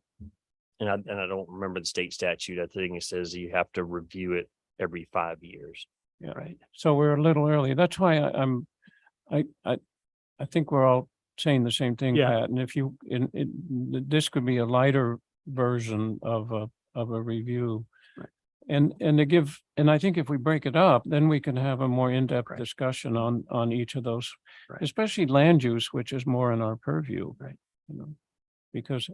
And I don't remember the state statute. I think it says you have to review it every 5 years. Yeah. Right. So we're a little early. That's why I think we're all saying the same thing, Yeah. Pat. And if this could be a lighter version of a review. Right. And I think if we break it up, then we can have a more in-depth Right. discussion on each of those, Right. especially land use, which is more in our purview. Right. Because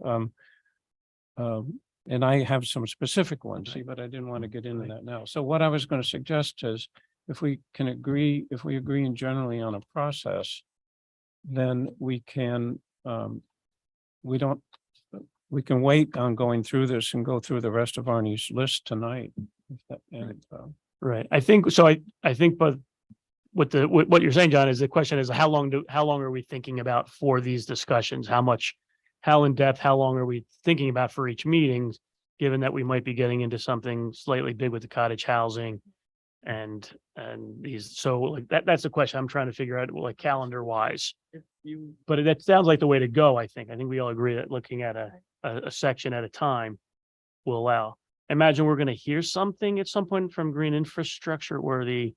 and I have some specific ones, see, but I didn't want to get into Right. that now. So what I was going to suggest is if we agree in generally on a process, then we can wait on going through this and go through the rest of Arnie's list tonight. Right. I think so. I think, but what you're saying, John, is the question is how long are we thinking about for these discussions? How in depth, how long are we thinking about for each meeting, given that we might be getting into something slightly big with the cottage housing and these, so like that's the question I'm trying to figure out, like calendar wise. But that sounds like the way to go. I think we all agree that looking at a section at a time will allow. Imagine we're going to hear something at some point from Green Infrastructure, or the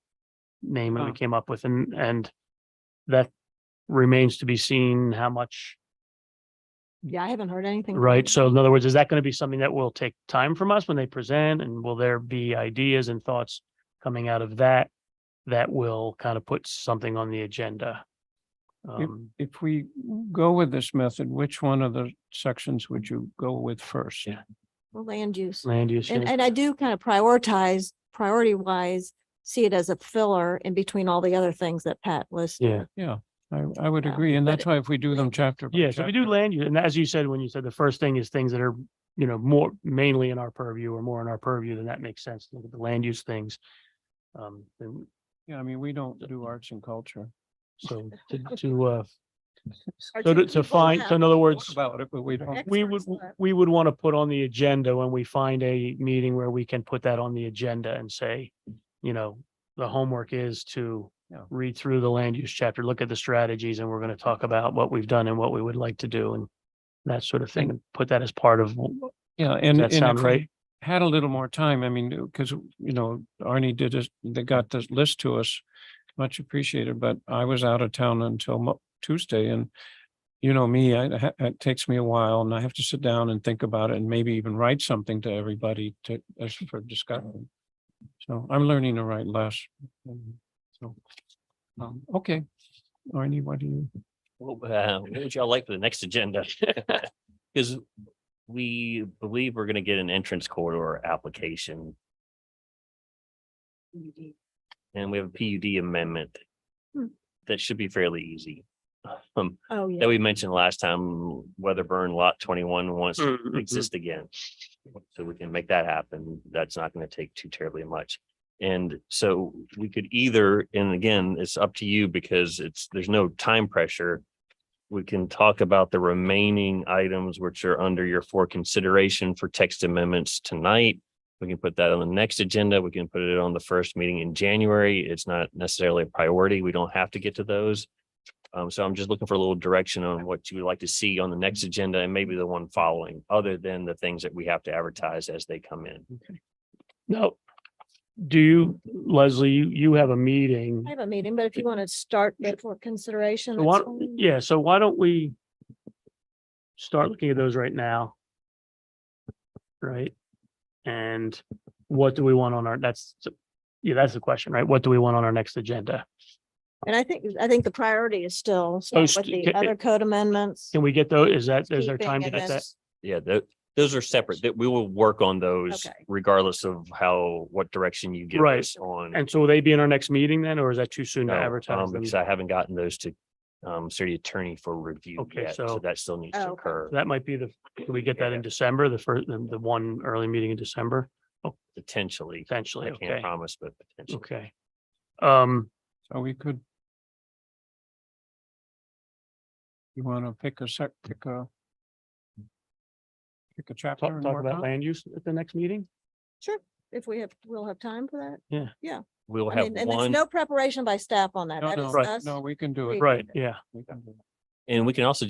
name that we came up with, and that remains to be seen how much Yeah, I haven't heard anything. from Right, them. so in other words, is that gonna be something that will take time from us when they present, and will there be ideas and thoughts coming out of that? That will kind of put something on the agenda? If we go with this method, which one of the sections would you go with first? Yeah. Well, land use. Land use. And, yeah. and I do kind of priority wise, see it as a filler in between all the other things that Pat listed. Yeah, I would Yeah, agree, and but that's why if we do them chapter. by yeah, so if we do chapter- land use, and as you said, when you said the first thing is things that are, more mainly in our purview or more in our purview, then that makes sense. Look at the land use things. Then, Yeah, I mean, we don't do arts and culture. so Our so two to people find, so have in other words, About it, but we don't. we would, experts left. we would want to put on the agenda when we find a meeting where we can put that on the agenda and say, the homework is to Yeah. read through the land use chapter, look at the strategies, and we're going to talk about what we've done and what we would like to do and that sort of thing, and put that as part of, Yeah, does and. that sound if we right? Had a little more time, I mean, because, Arnie did this, they got this list to us, much appreciated, but I was out of town until Tuesday, and you know me, it takes me a while, and I have to sit down and think about it, and maybe even write something to everybody as for discussion. So I'm learning to write less. So, okay, Arnie, what do you? What would y'all like for the next agenda? Because we believe we're gonna get an entrance corridor application. And we have a PUD amendment. Hmm. That should be fairly easy. Oh, yeah. That we mentioned last time, Weatherburn Lot 21 wants to Mhm. exist again. So we can make that happen. That's not going to take too terribly much. And so we could either, and again, it's up to you because there's no time pressure. We can talk about the remaining items which are under your for consideration for text amendments tonight. We can put that on the next agenda. We can put it on the first meeting in January. It's not necessarily a priority. We don't have to get to those. So I'm just looking for a little direction on what you would like to see on the next agenda and maybe the one following, other than the things that we have to advertise as they come in. No. Do you, Leslie, you have a meeting? I have a meeting, but if you want to start it for consideration. So that's why, fine. yeah, so why don't we start looking at those right now? Right? And what do we want on that's the question, right? What do we want on our next agenda? And I think the priority is still start with st- the other code amendments. Can we get those? Is there keeping, time to and get then- that? Yeah, those are separate, that we will work on those Okay. regardless of what direction you give Right. us on. And so will they be in our next meeting then, or is that too soon to No, advertise them? because I haven't gotten those to city attorney for review Okay, yet, so so- that still needs Oh, to okay. occur That might be can we get that in December, the one early meeting in December? potentially. Potentially, I can't okay, promise, but potentially. okay. So we could. You want to pick a chapter Talk and talk work about on it? land use at the next meeting? Sure, if we'll have time for that. We'll I have mean, and there's one, no preparation by staff on that. No, That no, is right. us. No, we can do it. Great. Right, yeah, We can do it. and we can also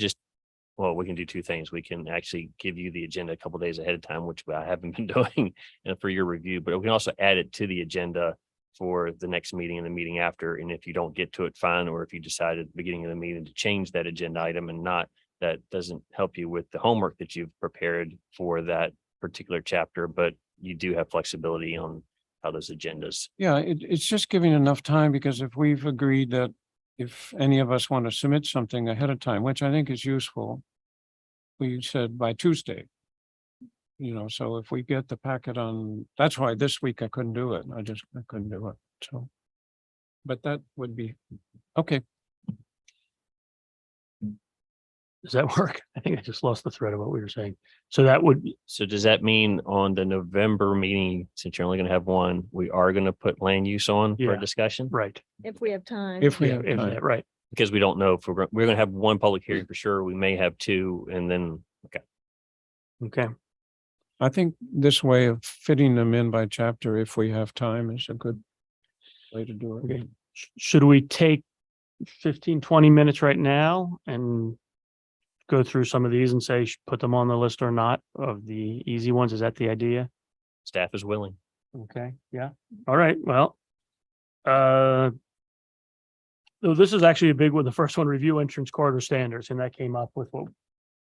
we can do two things. We can actually give you the agenda a couple days ahead of time, which I haven't been doing for your review, but we can also add it to the agenda for the next meeting and the meeting after. And if you don't get to it, fine. Or if you decide at the beginning of the meeting to change that agenda item and not, that doesn't help you with the homework that you've prepared for that particular chapter, but you do have flexibility on how those agendas. Yeah, it's just giving enough time, because if we've agreed that if any of us want to submit something ahead of time, which I think is useful, we said by Tuesday. So if we get the packet that's why this week I couldn't do it. I couldn't do it. So. But that would be, okay. does that work? I think I just lost the thread of what we were saying. So that would, So does that mean on the November meeting, since you're only going to have one, we are going to put land use on for Yeah. a discussion? right, If we have time. If we yeah, have if time. that, right, Because we don't know if we're going to have one public hearing for sure. We may have two, and then, okay. I think this way of fitting them in by chapter, if we have time, is a good way to do it. Okay. Should we take 15-20 minutes right now and go through some of these and say, put them on the list or not of the easy ones? Is that the idea? staff is willing. Okay, yeah, all right, well. So this is actually a big one. The first one, review entrance corridor standards, and that came up with what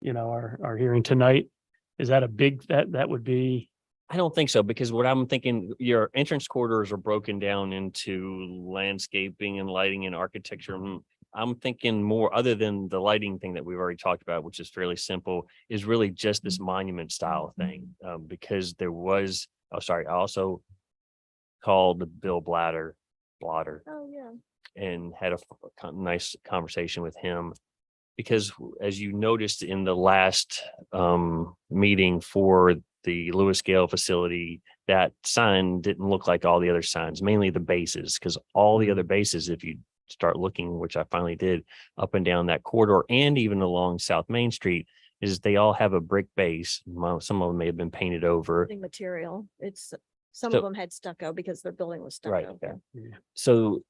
our hearing tonight. Is that a big, that would be, I don't think so, because what I'm thinking, your entrance corridors are broken down into landscaping and lighting and architecture. I'm thinking more, other than the lighting thing that we've already talked about, which is fairly simple, is really just this monument style thing. Because there was, oh, sorry, I also called Bill Blotter, Oh, yeah. and had a nice conversation with him. Because as you noticed in the last meeting for the Lewis Gale facility, that sign didn't look like all the other signs, mainly the bases, because all the other bases, if you start looking, which I finally did, up and down that corridor and even along South Main Street, is they all have a brick base. Some of them may have been painted over. Building material. Some So- of them had stucco because their building was Right. stucco. Okay. So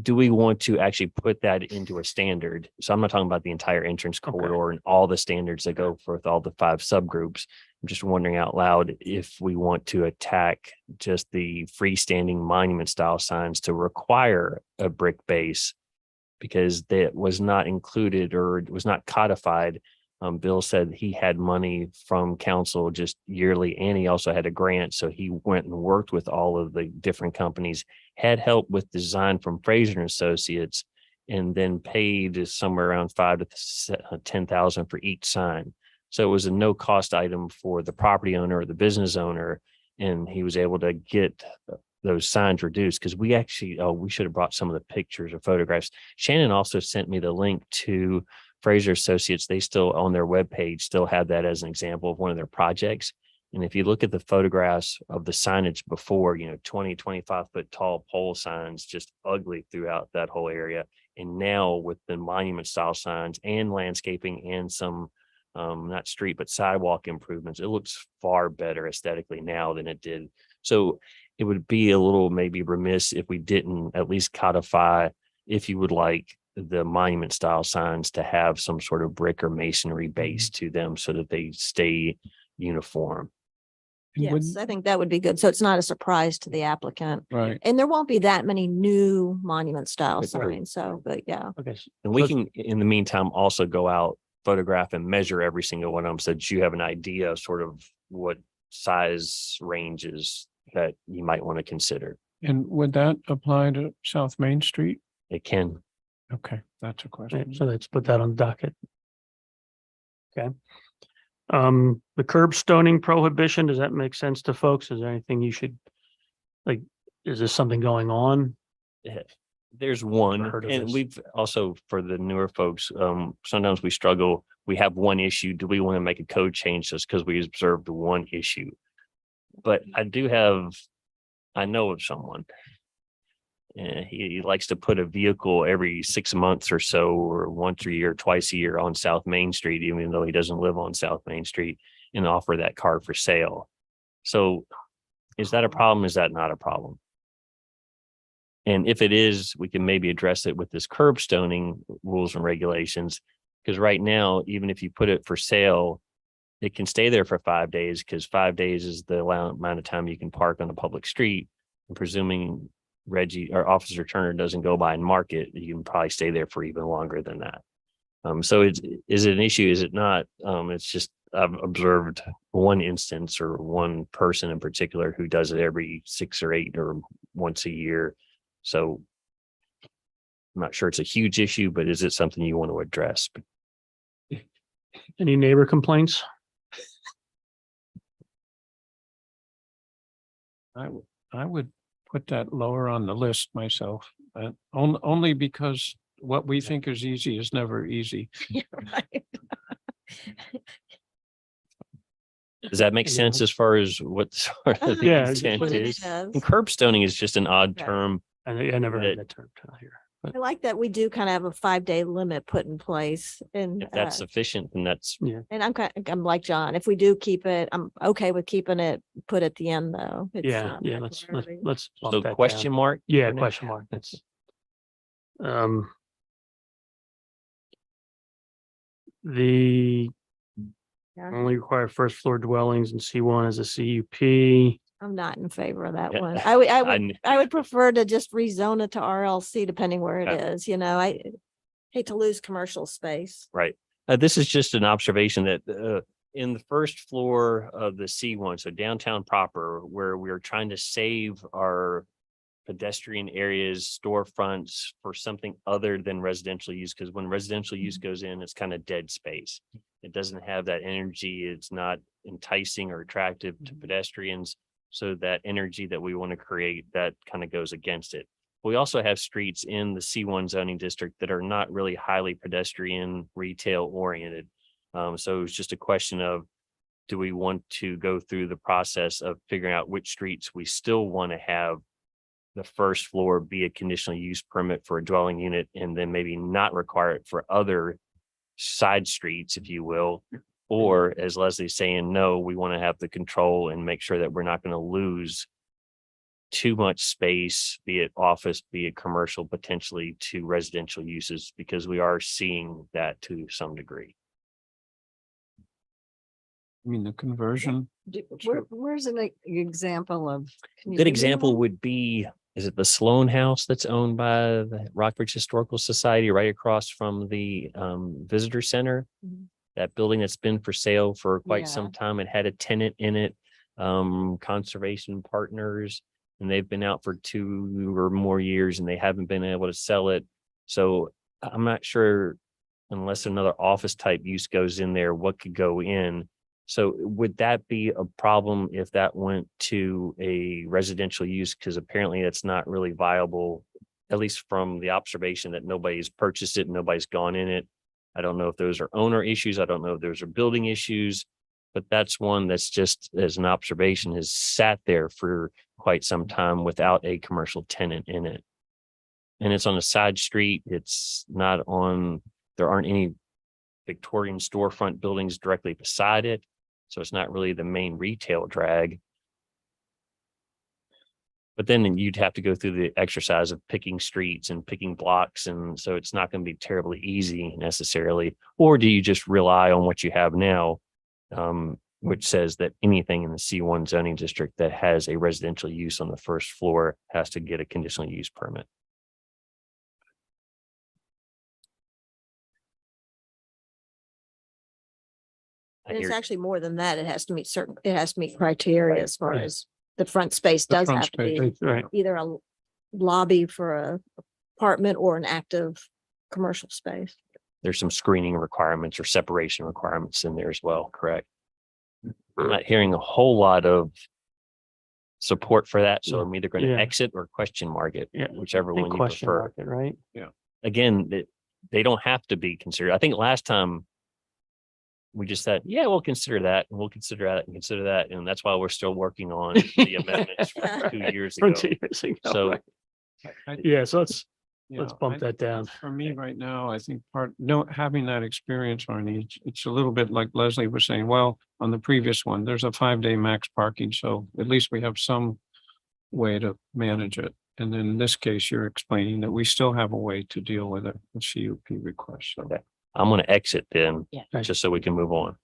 do we want to actually put that into a standard? So I'm not talking about the entire entrance Okay. corridor and all the standards that go for all the 5 subgroups. I'm just wondering out loud if we want to attack just the freestanding monument style signs to require a brick base, because that was not included or it was not codified. Bill said he had money from council just yearly, and he also had a grant. So he went and worked with all of the different companies, had help with design from Fraser and Associates, and then paid somewhere around 5 to 10,000 for each sign. So it was a no cost item for the property owner or the business owner. And he was able to get those signs reduced, because we actually, we should have brought some of the pictures or photographs. Shannon also sent me the link to Fraser Associates. They still on their webpage still have that as an example of one of their projects. And if you look at the photographs of the signage before, 20, 25-foot tall pole signs, just ugly throughout that whole area. And now with the monument style signs and landscaping and some, not street, but sidewalk improvements, it looks far better aesthetically now than it did. So it would be a little maybe remiss if we didn't at least codify, if you would like, the monument style signs to have some sort of brick or masonry base to them so that they stay uniform. And would- Yes, I think that would be good. So it's not a surprise to the applicant. Right. And there won't be that many new monument style That's true. signs. So, but yeah. okay. And we So- can, in the meantime, also go out, photograph and measure every single one of them so that you have an idea of sort of what size ranges that you might want to consider. And would that apply to South Main Street? It can. Okay, that's a Right, question. so let's put that on the docket. Okay. The curb stoning prohibition, does that make sense to folks? Is there anything you should, like, is this something going on? There's one, heard of and this. we've also, for the newer folks, sometimes we struggle. We have one issue. Do we want to make a code change just because we observed one issue? But I know of someone. And he likes to put a vehicle every 6 months or so, or once a year, twice a year on South Main Street, even though he doesn't live on South Main Street, and offer that car for sale. So is that a problem? Is that not a problem? And if it is, we can maybe address it with this curb stoning rules and regulations. Because right now, even if you put it for sale, it can stay there for 5 days, because 5 days is the amount of time you can park on a public street. And presuming Reggie or Officer Turner doesn't go by and mark it, you can probably stay there for even longer than that. So is it an issue? Is it not? It's just I've observed one instance or one person in particular who does it every 6 or 8 or once a year. So I'm not sure it's a huge issue, but is it something you want to address? Any neighbor complaints? I would put that lower on the list myself, only because what we think is easy is never easy. Right. Does that make Yeah. sense as far as what sort of the Yeah, intent What it is? is. And curb stoning is just an odd Right. term. I never That- heard that term till here. But I like that we do kind of have a 5-day limit put in place and, If that's sufficient, then that's, and I'm like John, if we do keep it, I'm okay with keeping it put at the end though. It's yeah, not yeah, a let's priority. bump so that down. question mark? Yeah, for now? question mark. That's the Yeah. only require first floor dwellings in C1 as a CUP. I'm not in favor of that Yeah. one. kn- I would prefer to just rezone it to RLC depending where it Yeah. is, I hate to lose commercial space. Right. This is just an observation that in the first floor of the C1, so downtown proper, where we're trying to save our pedestrian areas, storefronts for something other than residential use, because when residential use goes in, it's kind of dead space. It doesn't have that energy. It's not enticing or attractive to pedestrians. So that energy that we want to create, that kind of goes against it. We also have streets in the C1 zoning district that are not really highly pedestrian retail oriented. So it's just a question of, do we want to go through the process of figuring out which streets we still want to have the first floor be a conditional use permit for a dwelling unit, and then maybe not require it for other side streets, if you will? Or as Leslie's saying, no, we want to have the control and make sure that we're not going to lose too much space, be it office, be it commercial, potentially to residential uses, because we are seeing that to some degree. I mean, the conversion, Where's an example of? can you Good give me example one? would be, is it the Sloan House that's owned by the Rockbridge Historical Society, right across from the visitor center? Mhm. That building that's been for sale for quite Yeah. some time. It had a tenant in it, Conservation Partners, and they've been out for 2 or more years and they haven't been able to sell it. So I'm not sure, unless another office type use goes in there, what could go in. So would that be a problem if that went to a residential use? Because apparently it's not really viable, at least from the observation that nobody's purchased it, nobody's gone in it. I don't know if those are owner issues. I don't know if those are building issues, but that's one that's just, as an observation, has sat there for quite some time without a commercial tenant in it. And it's on a side street. It's not on, there aren't any Victorian storefront buildings directly beside it. So it's not really the main retail drag. But then you'd have to go through the exercise of picking streets and picking blocks. And so it's not going to be terribly easy necessarily. Or do you just rely on what you have now, which says that anything in the C1 zoning district that has a residential use on the first floor has to get a conditional use permit? I And it's hear- actually more than that. It has to meet certain, it has to meet criteria Right, as far right. as the front space The does front have to be space. Right. either a lobby for a apartment or an active commercial space. There's some screening requirements or separation requirements in there as well, correct? I'm not hearing a whole lot of support for that, so Yeah. I'm either going to Yeah. exit or question mark it, Yeah. whichever And one you question prefer. mark it, right? Again, they don't have to be considered. I think last time we just said, yeah, we'll consider that and we'll consider that and consider that. And that's why we're still working on the amendments from 2 years From ago. 2 years ago, So right. I- Yeah, so let's yeah, bump I- that down. For me right now, I think having that experience, Arnie, it's a little bit like Leslie was saying, well, on the previous one, there's a 5-day max parking, so at least we have some way to manage it. And then in this case, you're explaining that we still have a way to deal with it, the CUP request. So Okay. I'm going to exit then, Yeah. just so we can move on.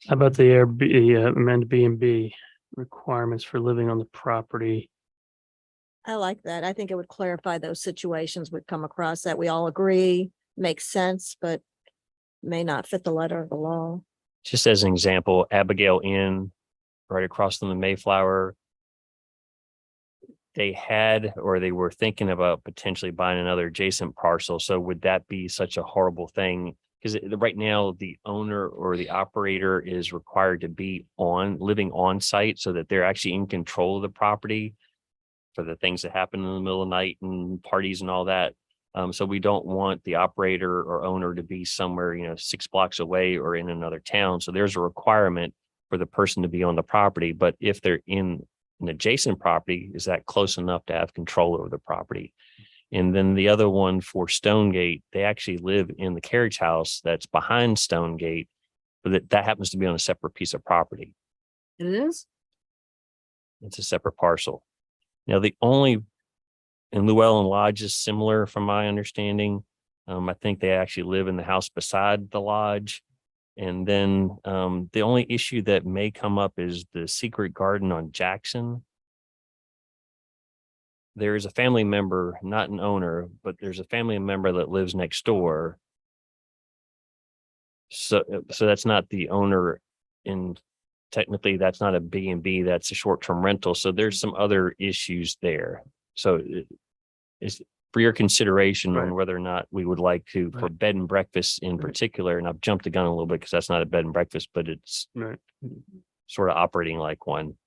How about the Airbnb, amend B and B requirements for living on the property? I like that. I think it would clarify those situations we've come across that we all agree makes sense, but may not fit the letter of the law. Just as an example, Abigail Inn, right across from the Mayflower, they had, or they were thinking about potentially buying another adjacent parcel. So would that be such a horrible thing? Because right now the owner or the operator is required to be living on site so that they're actually in control of the property for the things that happen in the middle of the night and parties and all that. So we don't want the operator or owner to be somewhere, 6 blocks away or in another town. So there's a requirement for the person to be on the property. But if they're in an adjacent property, is that close enough to have control over the property? And then the other one for Stonegate, they actually live in the carriage house that's behind Stonegate, but that happens to be on a separate piece of property. It is? It's a separate parcel. Now, and Llewellyn Lodge is similar from my understanding. I think they actually live in the house beside the lodge. And then the only issue that may come up is the secret garden on Jackson. There is a family member, not an owner, but there's a family member that lives next door. So, so that's not the owner in, technically, that's not a B and B, that's a short-term rental. So there's some other issues there. So is for your consideration Right. on whether or not we would like to, for Right. bed and breakfast in Right. particular, and I've jumped the gun a little bit because that's not a bed and breakfast, but it's Right. sort of operating like one.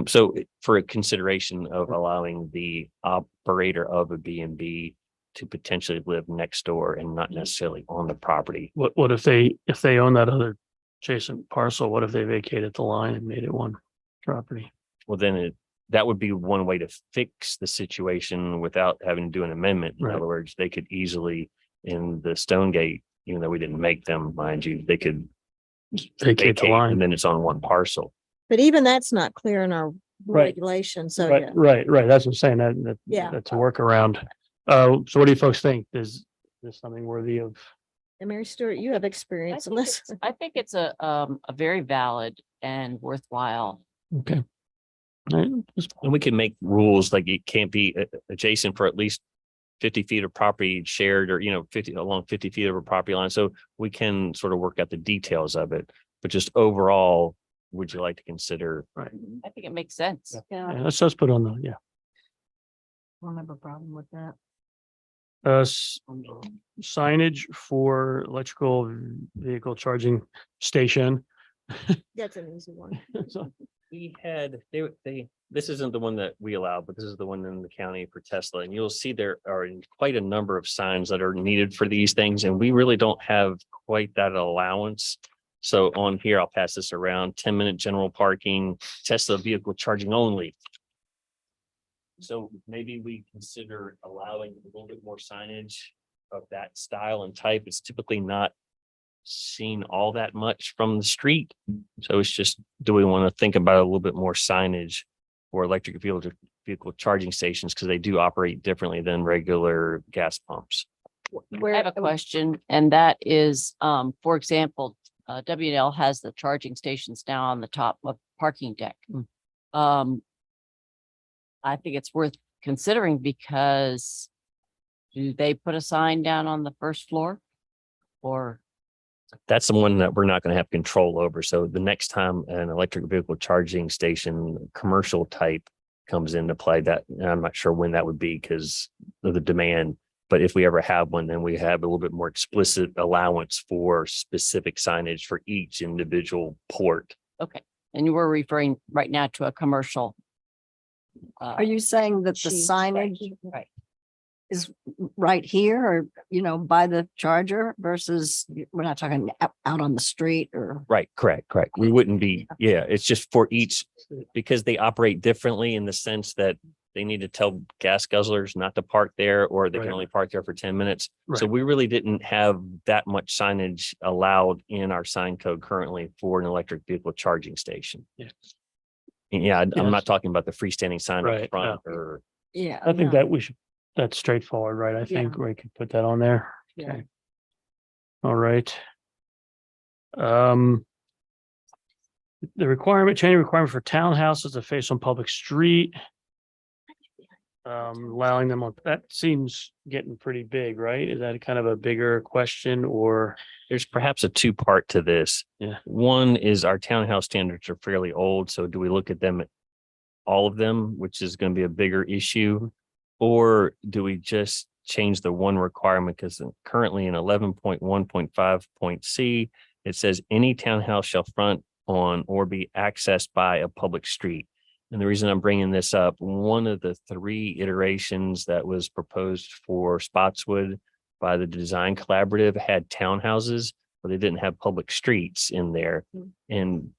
So for a consideration of allowing the operator of a B and B to potentially live next door and not necessarily on the property. What if they own that other adjacent parcel? What if they vacated the line and made it one property? Well, then that would be one way to fix the situation without having to do an amendment. In Right. other words, they could easily, in the Stonegate, even though we didn't make them, mind you, they could Vacate the vacate and line. then it's on one parcel. But even that's not clear in our Right. regulation, so Right, yeah. right. That's what I'm saying. Yeah. That's a workaround. So what do you folks think? Is this something worthy of? And Mary Stewart, you have experience in this. I think it's a very valid and worthwhile. Okay. All right, And we can make rules like it can't be adjacent for at least 50 feet of property shared, or, 50 feet of a property line. So we can sort of work out the details of it, but just overall, would you like to consider? Right. I think it makes sense. Yeah, let's put on the, Don't have a problem with that. signage for electrical vehicle charging station. That's an easy one. So, We had, this isn't the one that we allow, but this is the one in the county for Tesla. And you'll see there are quite a number of signs that are needed for these things. And we really don't have quite that allowance. So on here, I'll pass this around, 10-minute general parking, Tesla vehicle charging only. So maybe we consider allowing a little bit more signage of that style and type. It's typically not seen all that much from the street. So it's just, do we want to think about a little bit more signage for electric vehicle charging stations? Because they do operate differently than regular gas pumps. I have a question, and that is, for example, WNL has the charging stations now on the top of parking deck. I think it's worth considering because do they put a sign down on the first floor? Or That's the one that we're not going to have control over. So the next time an electric vehicle charging station, commercial type, comes into play, that, and I'm not sure when that would be because of the demand. But if we ever have one, then we have a little bit more explicit allowance for specific signage for each individual port. okay, and you were referring right now to a commercial. Are you saying that the signage Right. is right here or, by the charger versus we're not talking out on the street or? Right, correct. We wouldn't be, yeah, it's just for each, because they operate differently in the sense that they need to tell gas guzzlers not to park there, or they can Right. only park there for 10 minutes. So Right. we really didn't have that much signage allowed in our sign code currently for an electric vehicle charging station. Yeah. Yeah, I'm Yes. not talking about the freestanding sign Right, up front or, Yeah. I think that that's straightforward, right? I think we can put that on there. Yeah. Okay. All right. The changing requirement for townhouses to face on public street. Allowing them on, that seems getting pretty big, right? Is that kind of a bigger question or? there's perhaps a two-part to this. Yeah. One is our townhouse standards are fairly old, so do we look at them, all of them, which is going to be a bigger issue? Or do we just change the one requirement? Because currently in 11.1.5.c, it says any townhouse shall front on or be accessed by a public street. And the reason I'm bringing this up, one of the 3 iterations that was proposed for Spotswood by the Design Collaborative had townhouses, but they didn't have public streets in there. And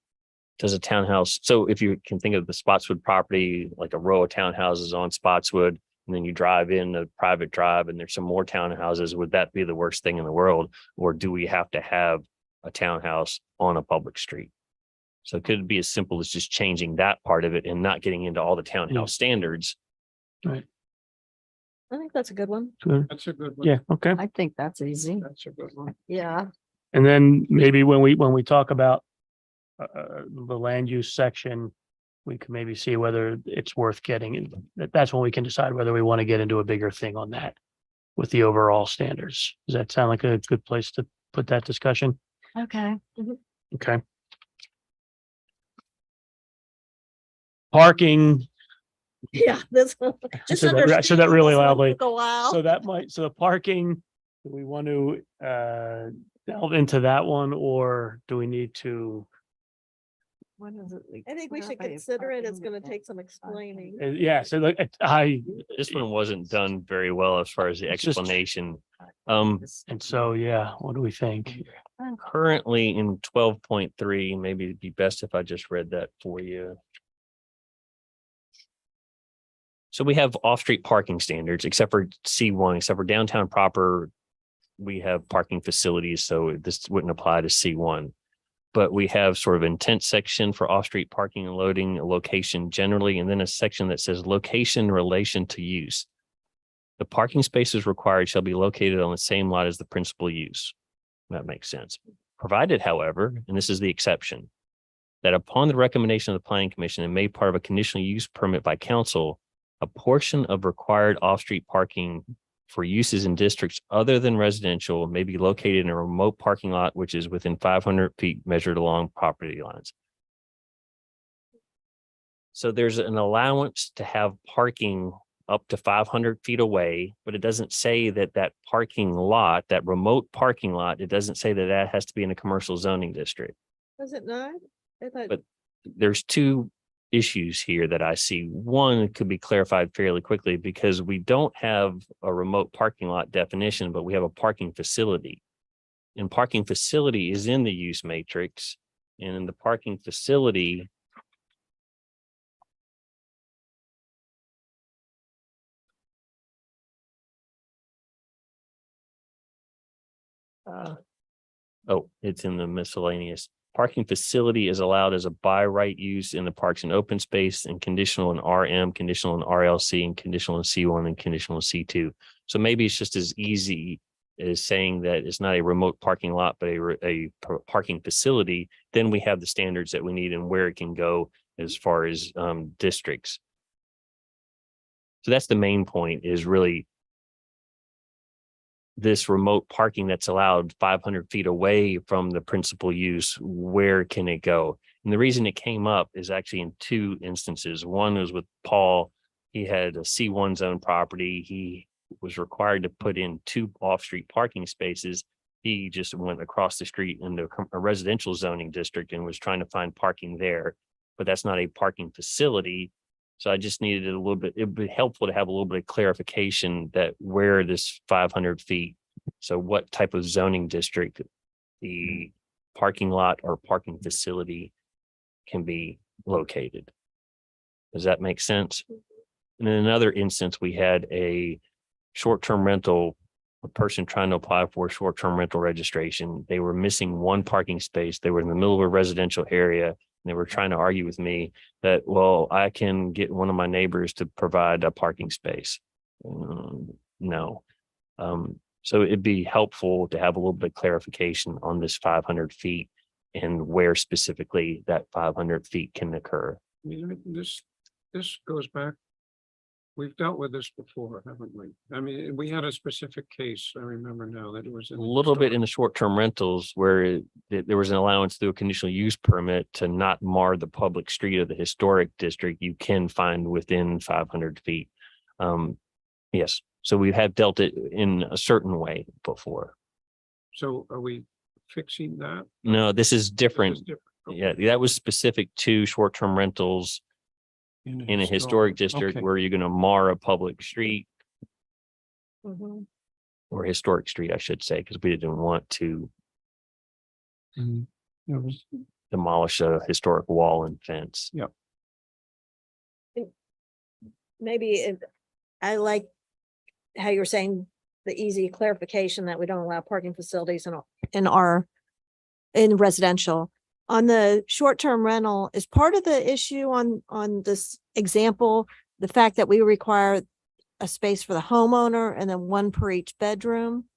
does a townhouse, so if you can think of the Spotswood property, like a row of townhouses on Spotswood, and then you drive in a private drive and there's some more townhouses, would that be the worst thing in the world? Or do we have to have a townhouse on a public street? So it could be as simple as just changing that part of it and not getting into all the townhouse standards. I think that's a good one. Good. That's a good one. Yeah, okay. I think that's easy. That's a good one. Yeah. And then maybe when we talk about the land use section, we can maybe see whether it's worth getting in. That's when we can decide whether we want to get into a bigger thing on that with the overall standards. Does that sound like a good place to put that discussion? Okay. Okay. Parking, Yeah, this. just said that understand really this one loudly. took a while. so the parking, do we want to delve into that one, or do we need to? I think we should consider it. It's gonna take some explaining. Yeah, so like, This one wasn't done very well as far as the It's just- explanation. and so, yeah, what do we think? Currently in 12.3, maybe it'd be best if I just read that for you. So we have off-street parking standards, except for C1, except for downtown proper. We have parking facilities, so this wouldn't apply to C1. But we have sort of intent section for off-street parking and loading, a location generally, and then a section that says location in relation to use. The parking spaces required shall be located on the same lot as the principal use. That makes sense. Provided, however, and this is the exception, that upon the recommendation of the planning commission and made part of a conditional use permit by council, a portion of required off-street parking for uses in districts other than residential may be located in a remote parking lot, which is within 500 feet measured along property lines. So there's an allowance to have parking up to 500 feet away, but it doesn't say that that parking lot, that remote parking lot, it doesn't say that that has to be in a commercial zoning district. Was it not? I thought. But there's two issues here that I see. One could be clarified fairly quickly because we don't have a remote parking lot definition, but we have a parking facility. And parking facility is in the use matrix. And in the parking facility, it's in the miscellaneous. Parking facility is allowed as a by right use in the parks and open space and conditional in RM, conditional in RLC, and conditional in C1 and conditional in C2. So maybe it's just as easy as saying that it's not a remote parking lot, but a parking facility. Then we have the standards that we need and where it can go as far as districts. So that's the main point, is really this remote parking that's allowed 500 feet away from the principal use, where can it go? And the reason it came up is actually in two instances. One was with Paul. He had a C1 zone property. He was required to put in 2 off-street parking spaces. He just went across the street into a residential zoning district and was trying to find parking there, but that's not a parking facility. So I just needed a little bit, it'd be helpful to have a little bit of clarification that where this 500 feet. So what type of zoning district the parking lot or parking facility can be located. Does that make sense? And in another instance, we had a short-term rental, a person trying to apply for short-term rental registration. They were missing 1 parking space. They were in the middle of a residential area. They were trying to argue with me that, well, I can get one of my neighbors to provide a parking space. No. So it'd be helpful to have a little bit of clarification on this 500 feet and where specifically that 500 feet can occur. I mean, this goes back. We've dealt with this before, haven't we? I mean, we had a specific case. I remember now that it was A little bit in the short-term rentals where there was an allowance through a conditional use permit to not mar the public street of the historic district. You can find within 500 feet. Yes, so we have dealt it in a certain way before. So are we fixing that? No, this is This different. is different. Okay. Yeah, that was specific to short-term rentals in a historic district okay. where you're going to mar a public street Mhm. or historic street, I should say, because we didn't want to Mhm. It was, demolish a historic wall and fence. Maybe I like how you're saying the easy clarification that we don't allow parking facilities in residential. On the short-term rental, is part of the issue on this example, the fact that we require a space for the homeowner and then 1 per each bedroom?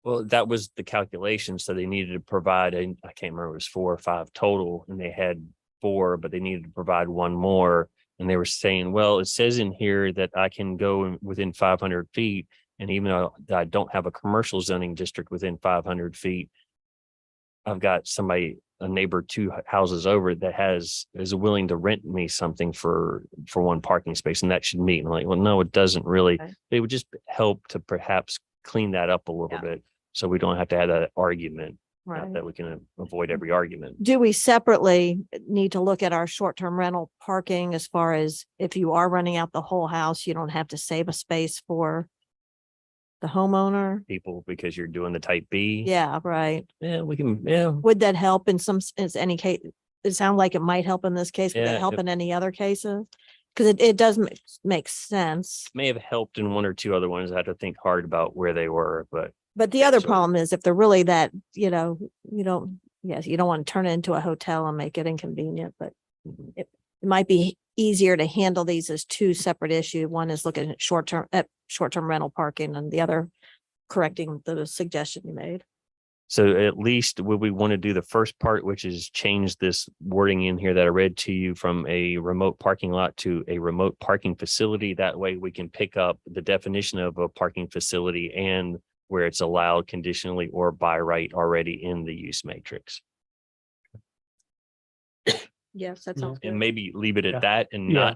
Well, that was the calculation. So they needed to provide, I can't remember, it was 4 or 5 total, and they had 4, but they needed to provide 1 more. And they were saying, well, it says in here that I can go within 500 feet. And even though I don't have a commercial zoning district within 500 feet, I've got somebody, a neighbor 2 houses over that is willing to rent me something for one parking space, and that should meet. And I'm like, well, no, it doesn't really. Okay. It would just help to perhaps clean that up a little Yeah. bit, so we don't have to have that argument. Not Right. that we can avoid every argument. Do we separately need to look at our short-term rental parking as far as if you are running out the whole house, you don't have to save a space for the homeowner? People, because you're doing the type B. Yeah, right. Yeah, we can, yeah. Would that help in is any case? It sounds like it might help in this case. Would Yeah, that help if- in any other cases? Because it does make sense. May have helped in one or two other ones. I had to think hard about where they were, but But the other So- problem is if they're really that, you don't, yes, you don't want to turn it into a hotel and make it inconvenient, but Mhm. it might be easier to handle these as two separate issues. One is looking at short-term rental parking and the other correcting the suggestion you made. so at least would we want to do the first part, which is change this wording in here that I read to you from a remote parking lot to a remote parking facility. That way we can pick up the definition of a parking facility and where it's allowed conditionally or by right already in the use matrix. Yes, that Yeah. sounds good. And maybe leave it Yeah. at that and Yeah.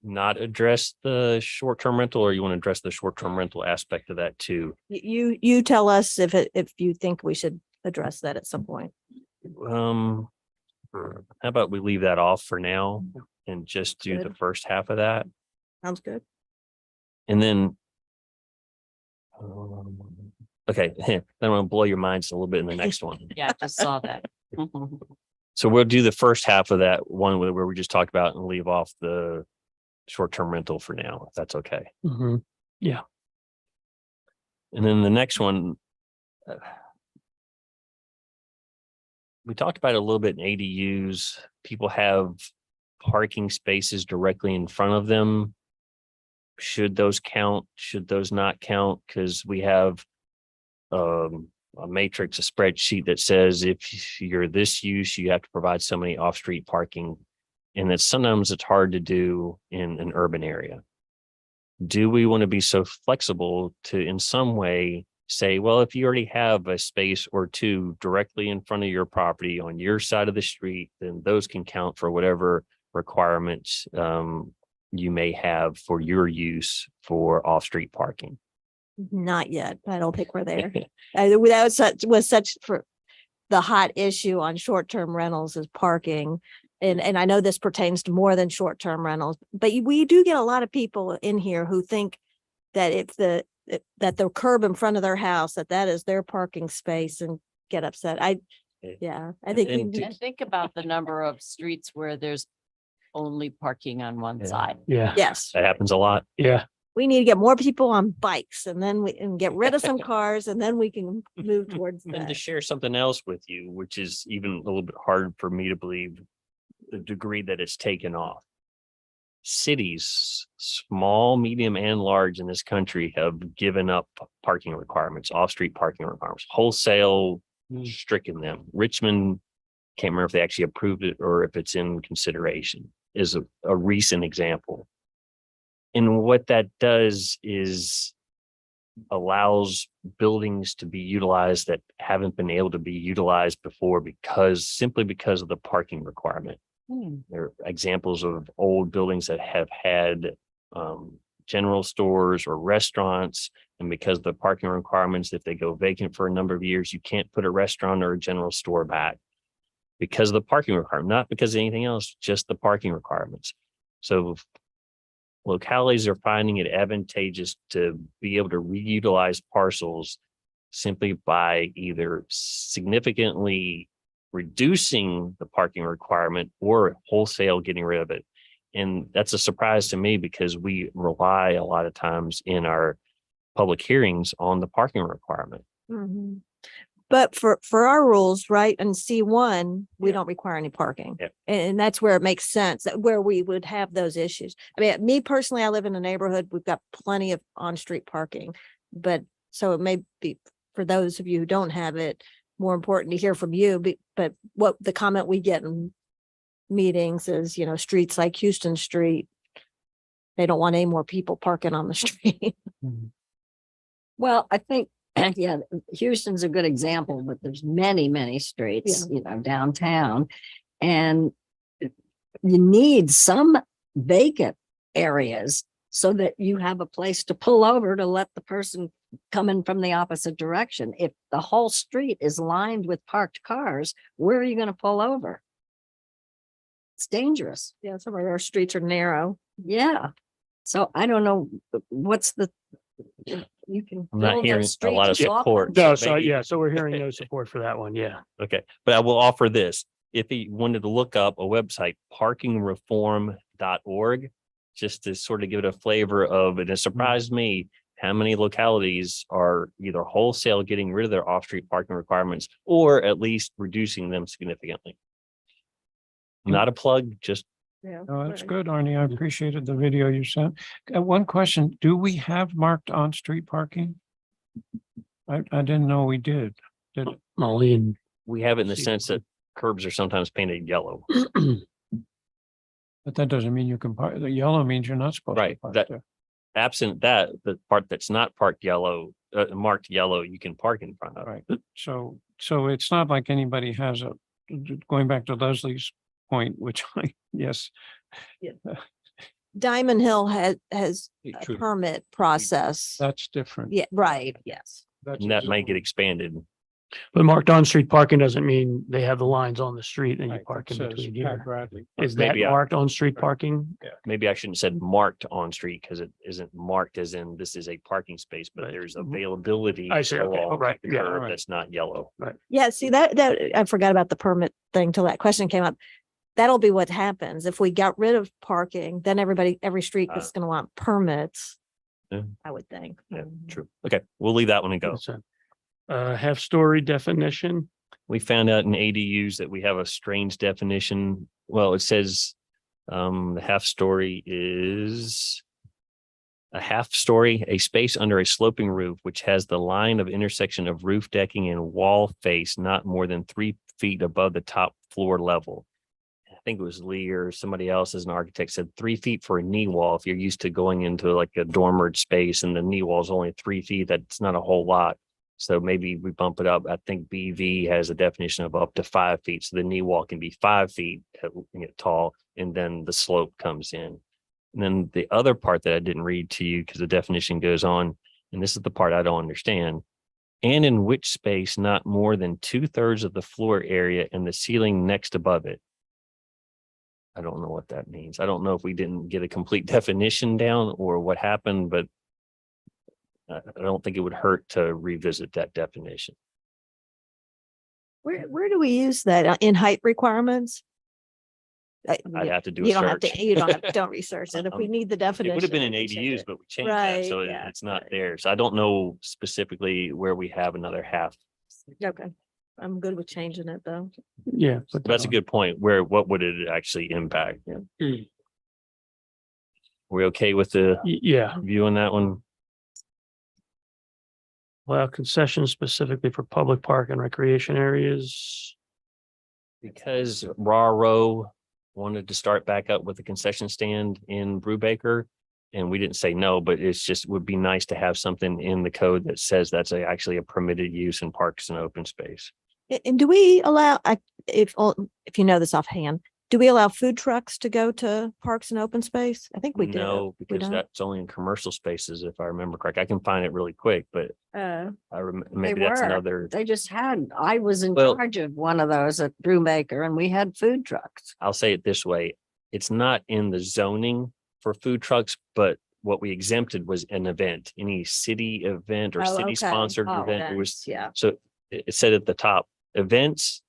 not address the short-term rental, or you want to address the short-term rental aspect of that too? You tell us if you think we should address that at some point. How about we leave that off for now and just do the Good. first half of that? Sounds good. And then. Okay, then I'm gonna blow your minds a little bit in the next one. Yeah, I just saw that. Mhm. So we'll do the first half of that one where we just talked about and leave off the short-term rental for now, if that's okay. Mhm. And then the next one. We talked about it a little bit in ADUs. People have parking spaces directly in front of them. Should those count? Should those not count? Because we have a matrix, a spreadsheet that says if you're this use, you have to provide so many off-street parking. And that sometimes it's hard to do in an urban area. Do we want to be so flexible to in some way say, well, if you already have a space or two directly in front of your property on your side of the street, then those can count for whatever requirements you may have for your use for off-street parking. Not yet. I don't think we're there. That was such for the hot issue on short-term rentals is parking. And I know this pertains to more than short-term rentals, but we do get a lot of people in here who think that if that the curb in front of their house, that is their parking space and get upset. I think we And need- And think about the number of streets where there's only parking on one Yeah. side. Yeah, yes, That happens a lot. yeah. we need to get more people on bikes and then we and get rid of some cars and then we can move towards And to that. share something else with you, which is even a little bit hard for me to believe the degree that it's taken off. Cities, small, medium, and large in this country have given up parking requirements, off-street parking requirements, wholesale stricken them. Richmond, can't remember if they actually approved it or if it's in consideration, is a recent example. And what that does is allows buildings to be utilized that haven't been able to be utilized before simply because of the parking requirement. There are examples of old buildings that have had general stores or restaurants. And because of the parking requirements, if they go vacant for a number of years, you can't put a restaurant or a general store back because of the parking requirement, not because of anything else, just the parking requirements. So localities are finding it advantageous to be able to reutilize parcels simply by either significantly reducing the parking requirement or wholesale getting rid of it. And that's a surprise to me because we rely a lot of times in our public hearings on the parking requirement. Mhm. But for our rules, right, and C1, we Yeah. don't require any parking. Yeah. And that's where it makes sense, where we would have those issues. I mean, me personally, I live in a neighborhood, we've got plenty of on-street parking. But so it may be, for those of you who don't have it, more important to hear from you, but what the comment we get in meetings is, streets like Houston Street, they don't want any more people parking on the street. Well, I think Yeah, Houston's a good example, but there's many streets, downtown. And you need some vacant areas so that you have a place to pull over to let the person come in from the opposite direction. If the whole street is lined with parked cars, where are you going to pull over? It's dangerous. Yeah, some of our streets are narrow. Yeah. So I don't know what's you can. I'm not build hearing those a lot of streets and walk support. them. No, So so maybe- yeah, so we're hearing no support for that one. Yeah. Okay, but I will offer this. If he wanted to look up a website, parkingreform.org, just to sort of give it a flavor of, and it surprised me how many localities are either wholesale getting rid of their off-street parking requirements or at least reducing them significantly. Not a plug, just Yeah. Oh, that's good, Arnie. I appreciated the video you sent. One question, do we have marked on-street parking? I didn't know we did. Molly and we have it in the See. sense that curbs are sometimes painted yellow. But that doesn't mean you can park. The yellow means you're not supposed to Right, park that- there. Absent that, the part that's not marked yellow, you can park in front of. Right. So it's not like anybody has going back to Leslie's point, which yes. Diamond Hill has a True. permit process. That's different. Yeah, right, yes. That's And that might get different. expanded. but marked on-street parking doesn't mean they have the lines on the street and you Right, park it in says between Pat here. Bradley. Is that Maybe I- marked on-street parking? Maybe I shouldn't have said marked on street because it isn't marked as in this is a parking space, but Right. there's availability. I see, okay, along right, the yeah, curb right. That's not yellow. Yeah, see that I forgot about the permit thing till that question came up. That'll be what happens. If we got rid of parking, then every street is gonna want permits. Yeah. I would think. Yeah, true. Okay, we'll leave that one and go. It's a half-story definition. We found out in ADUs that we have a strange definition. Well, it says the half story is a half story, a space under a sloping roof, which has the line of intersection of roof decking and wall face not more than 3 feet above the top floor level. I think it was Lee or somebody else as an architect said 3 feet for a knee wall. If you're used to going into like a dormered space and the knee wall is only 3 feet, that's not a whole lot. So maybe we bump it up. I think BV has a definition of up to 5 feet. So the knee wall can be 5 feet tall, and then the slope comes in. And then the other part that I didn't read to you because the definition goes on, and this is the part I don't understand. And in which space not more than 2/3 of the floor area and the ceiling next above it. I don't know what that means. I don't know if we didn't get a complete definition down or what happened, but I don't think it would hurt to revisit that definition. Where do we use that in height requirements? I'd have to do a You don't have search. to, you don't have, don't research it. If we need the It definition. would have been in we check ADUs, it. but we changed that, so Right, yeah, it's not right. there. So I don't know specifically where we have another half. Okay, I'm good with changing it though. Yeah. but That's a good point. What would it actually impact? Mm. We okay with the Yeah, view on that one? allow concessions specifically for public park and recreation areas. Because Row wanted to start back up with the concession stand in Brubaker. And we didn't say no, but it's just would be nice to have something in the code that says that's actually a permitted use in parks and open space. And do we allow, if you know this offhand, do we allow food trucks to go to parks and open space? I think we do. No, We because don't? that's only in commercial spaces, if I remember correct. I can find it really quick, but maybe that's were. another. They just I was in Well- charge of one of those at Brewmaker and we had food trucks. I'll say it this way. It's not in the zoning for food trucks, but what we exempted was an event, any city event or Oh, city okay. sponsored Oh, event. It was, Yeah. so it said at the top, events,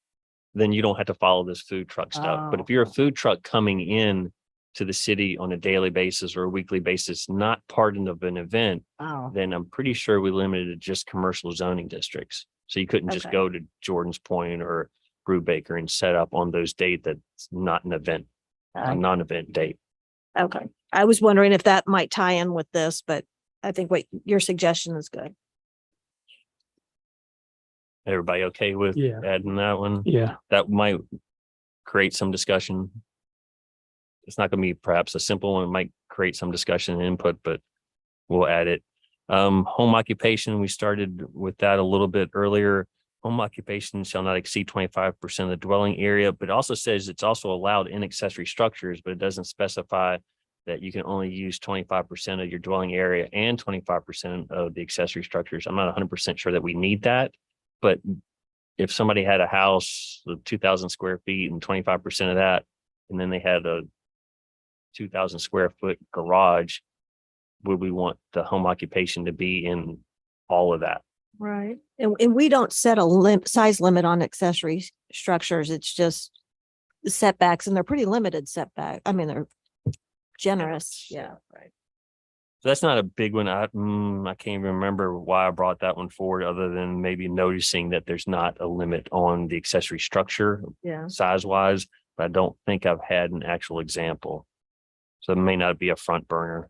then you don't have to follow this food truck stuff. But if you're a Oh. food truck coming in to the city on a daily basis or a weekly basis, not part of an event, Oh, then I'm pretty sure we limited it to just commercial zoning districts. So you couldn't just Okay. go to Jordan's Point or Brubaker and set up on those dates that's not an event, a non-event date. Okay, I was wondering if that might tie in with this, but I think what your suggestion is good. Everybody okay with Yeah. adding that one? Yeah, That might create some discussion. It's not gonna be perhaps a simple one. It might create some discussion and input, but we'll add it. Home occupation, we started with that a little bit earlier. Home occupation shall not exceed 25% of the dwelling area, but it also says it's also allowed in accessory structures, but it doesn't specify that you can only use 25% of your dwelling area and 25% of the accessory structures. I'm not 100% sure that we need that, but if somebody had a house of 2,000 square feet and 25% of that, and then they had a 2,000 square foot garage, would we want the home occupation to be in all of that? Right. And we don't set a size limit on accessory structures. It's just the setbacks, and they're pretty limited setback. I mean, they're generous. Yeah. Right. So that's not a big one. I can't even remember why I brought that one forward, other than maybe noticing that there's not a limit on the accessory structure Yeah. size wise, but I don't think I've had an actual example. So it may not be a front burner.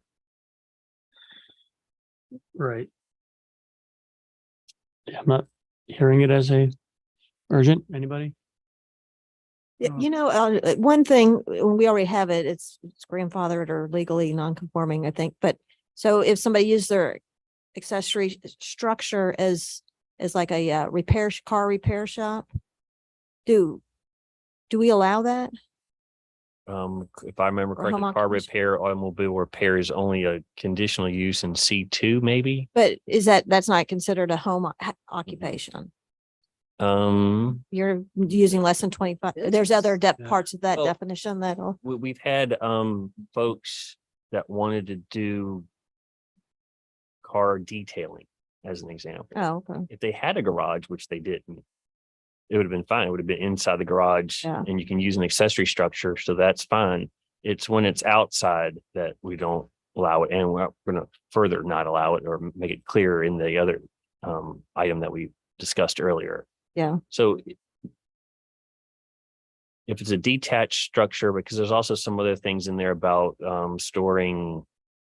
Right. Yeah, I'm not hearing it as a urgent. Anybody? Yeah, one thing, we already have it, it's grandfathered or legally non-conforming, I think, but so if somebody used their accessory structure as like a car repair shop, do we allow that? If I remember Or home correctly, car occupation. repair, automobile repair is only a conditional use in C2, maybe. But that's not considered a home occupation? You're using less than 25. There's other Yeah. parts of that Well, definition that'll. We've had folks that wanted to do car detailing, as an example. Oh, okay. If they had a garage, which they didn't, it would have been fine. It would have been inside the garage, Yeah. and you can use an accessory structure, so that's fine. It's when it's outside that we don't allow it, and we're going to further not allow it or make it clear in the other item that we discussed earlier. Yeah. So if it's a detached structure, because there's also some other things in there about storing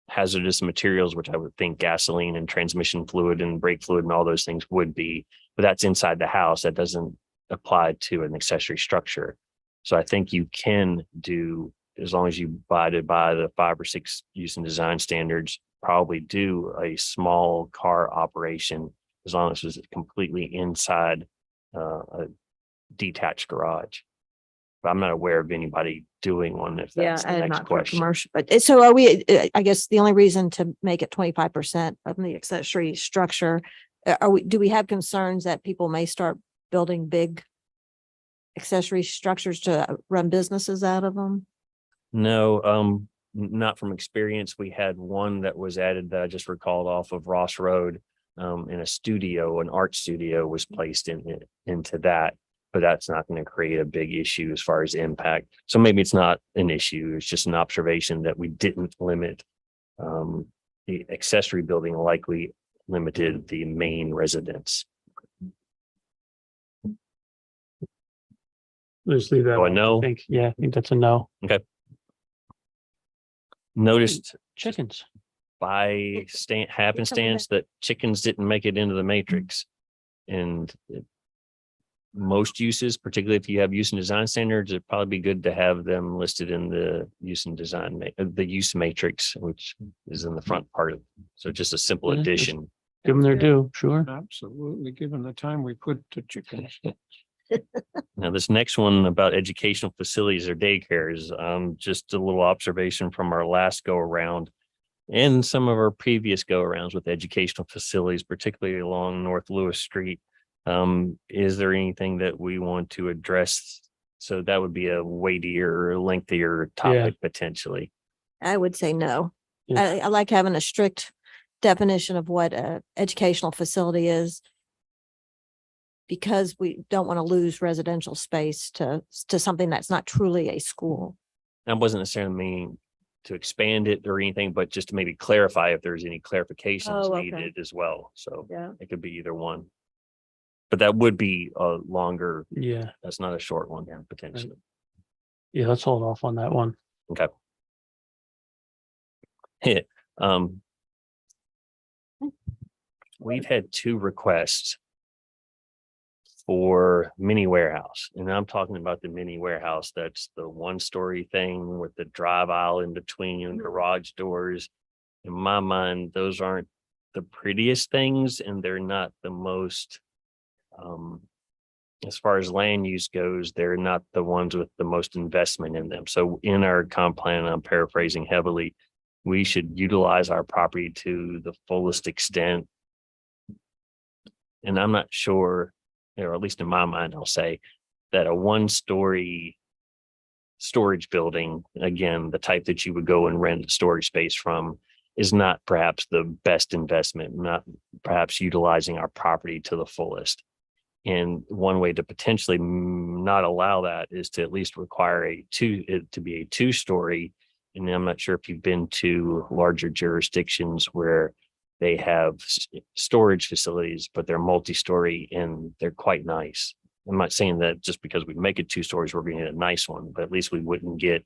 hazardous materials, which I would think gasoline and transmission fluid and brake fluid and all those things would be, but that's inside the house. That doesn't apply to an accessory structure. So I think you can do, as long as you abided by the 5 or 6 use and design standards, probably do a small car operation as long as it's completely inside a detached garage. But I'm not aware of anybody doing one, if that's the I'm next not for question. commercial, but so are we, I guess the only reason to make it 25% of the accessory structure, do we have concerns that people may start building big accessory structures to run businesses out of them? No, not from experience. We had one that was added that I just recalled off of Ross Road. In a studio, an art studio was placed into that, but that's not going to create a big issue as far as impact. So maybe it's not an issue. It's just an observation that we didn't limit the accessory building, likely limited the main residence. Let's leave that. Oh, a alone, no? I think that's a no. Noticed Chickens. by happenstance that chickens didn't make it into the matrix. And most uses, particularly if you have use and design standards, it'd probably be good to have them listed in the use and design, the use matrix, which is in the front part of, so just a simple Yeah, just- addition. Give them their due, sure. Absolutely, given the time we put to chickens. Now, this next one about educational facilities or daycares, just a little observation from our last go around and some of our previous go arounds with educational facilities, particularly along North Lewis Street. Is there anything that we want to address? So that would be a weightier, lengthier topic potentially. I would say no. Yeah. I like having a strict definition of what a educational facility is, because we don't want to lose residential space to something that's not truly a school. I wasn't necessarily meaning to expand it or anything, but just to maybe clarify if there's any clarifications Oh, okay. needed as well. So Yeah. it could be either one. But that would be a longer, Yeah, that's not a short one potentially. yeah, let's hold off on that one. Okay. Hit. We've had 2 requests for mini warehouse, and I'm talking about the mini warehouse. That's the 1-story thing with the drive aisle in between and garage doors. In my mind, those aren't the prettiest things and they're not the most, as far as land use goes, they're not the ones with the most investment in them. So in our comp plan, I'm paraphrasing heavily, we should utilize our property to the fullest extent. And I'm not sure, or at least in my mind, I'll say that a one-story storage building, again, the type that you would go and rent storage space from, is not perhaps the best investment, not perhaps utilizing our property to the fullest. And one way to potentially not allow that is to at least require it to be a two-story. And I'm not sure if you've been to larger jurisdictions where they have storage facilities, but they're multi-story and they're quite nice. I'm not saying that just because we make it 2 stories, we're going to get a nice one, but at least we wouldn't get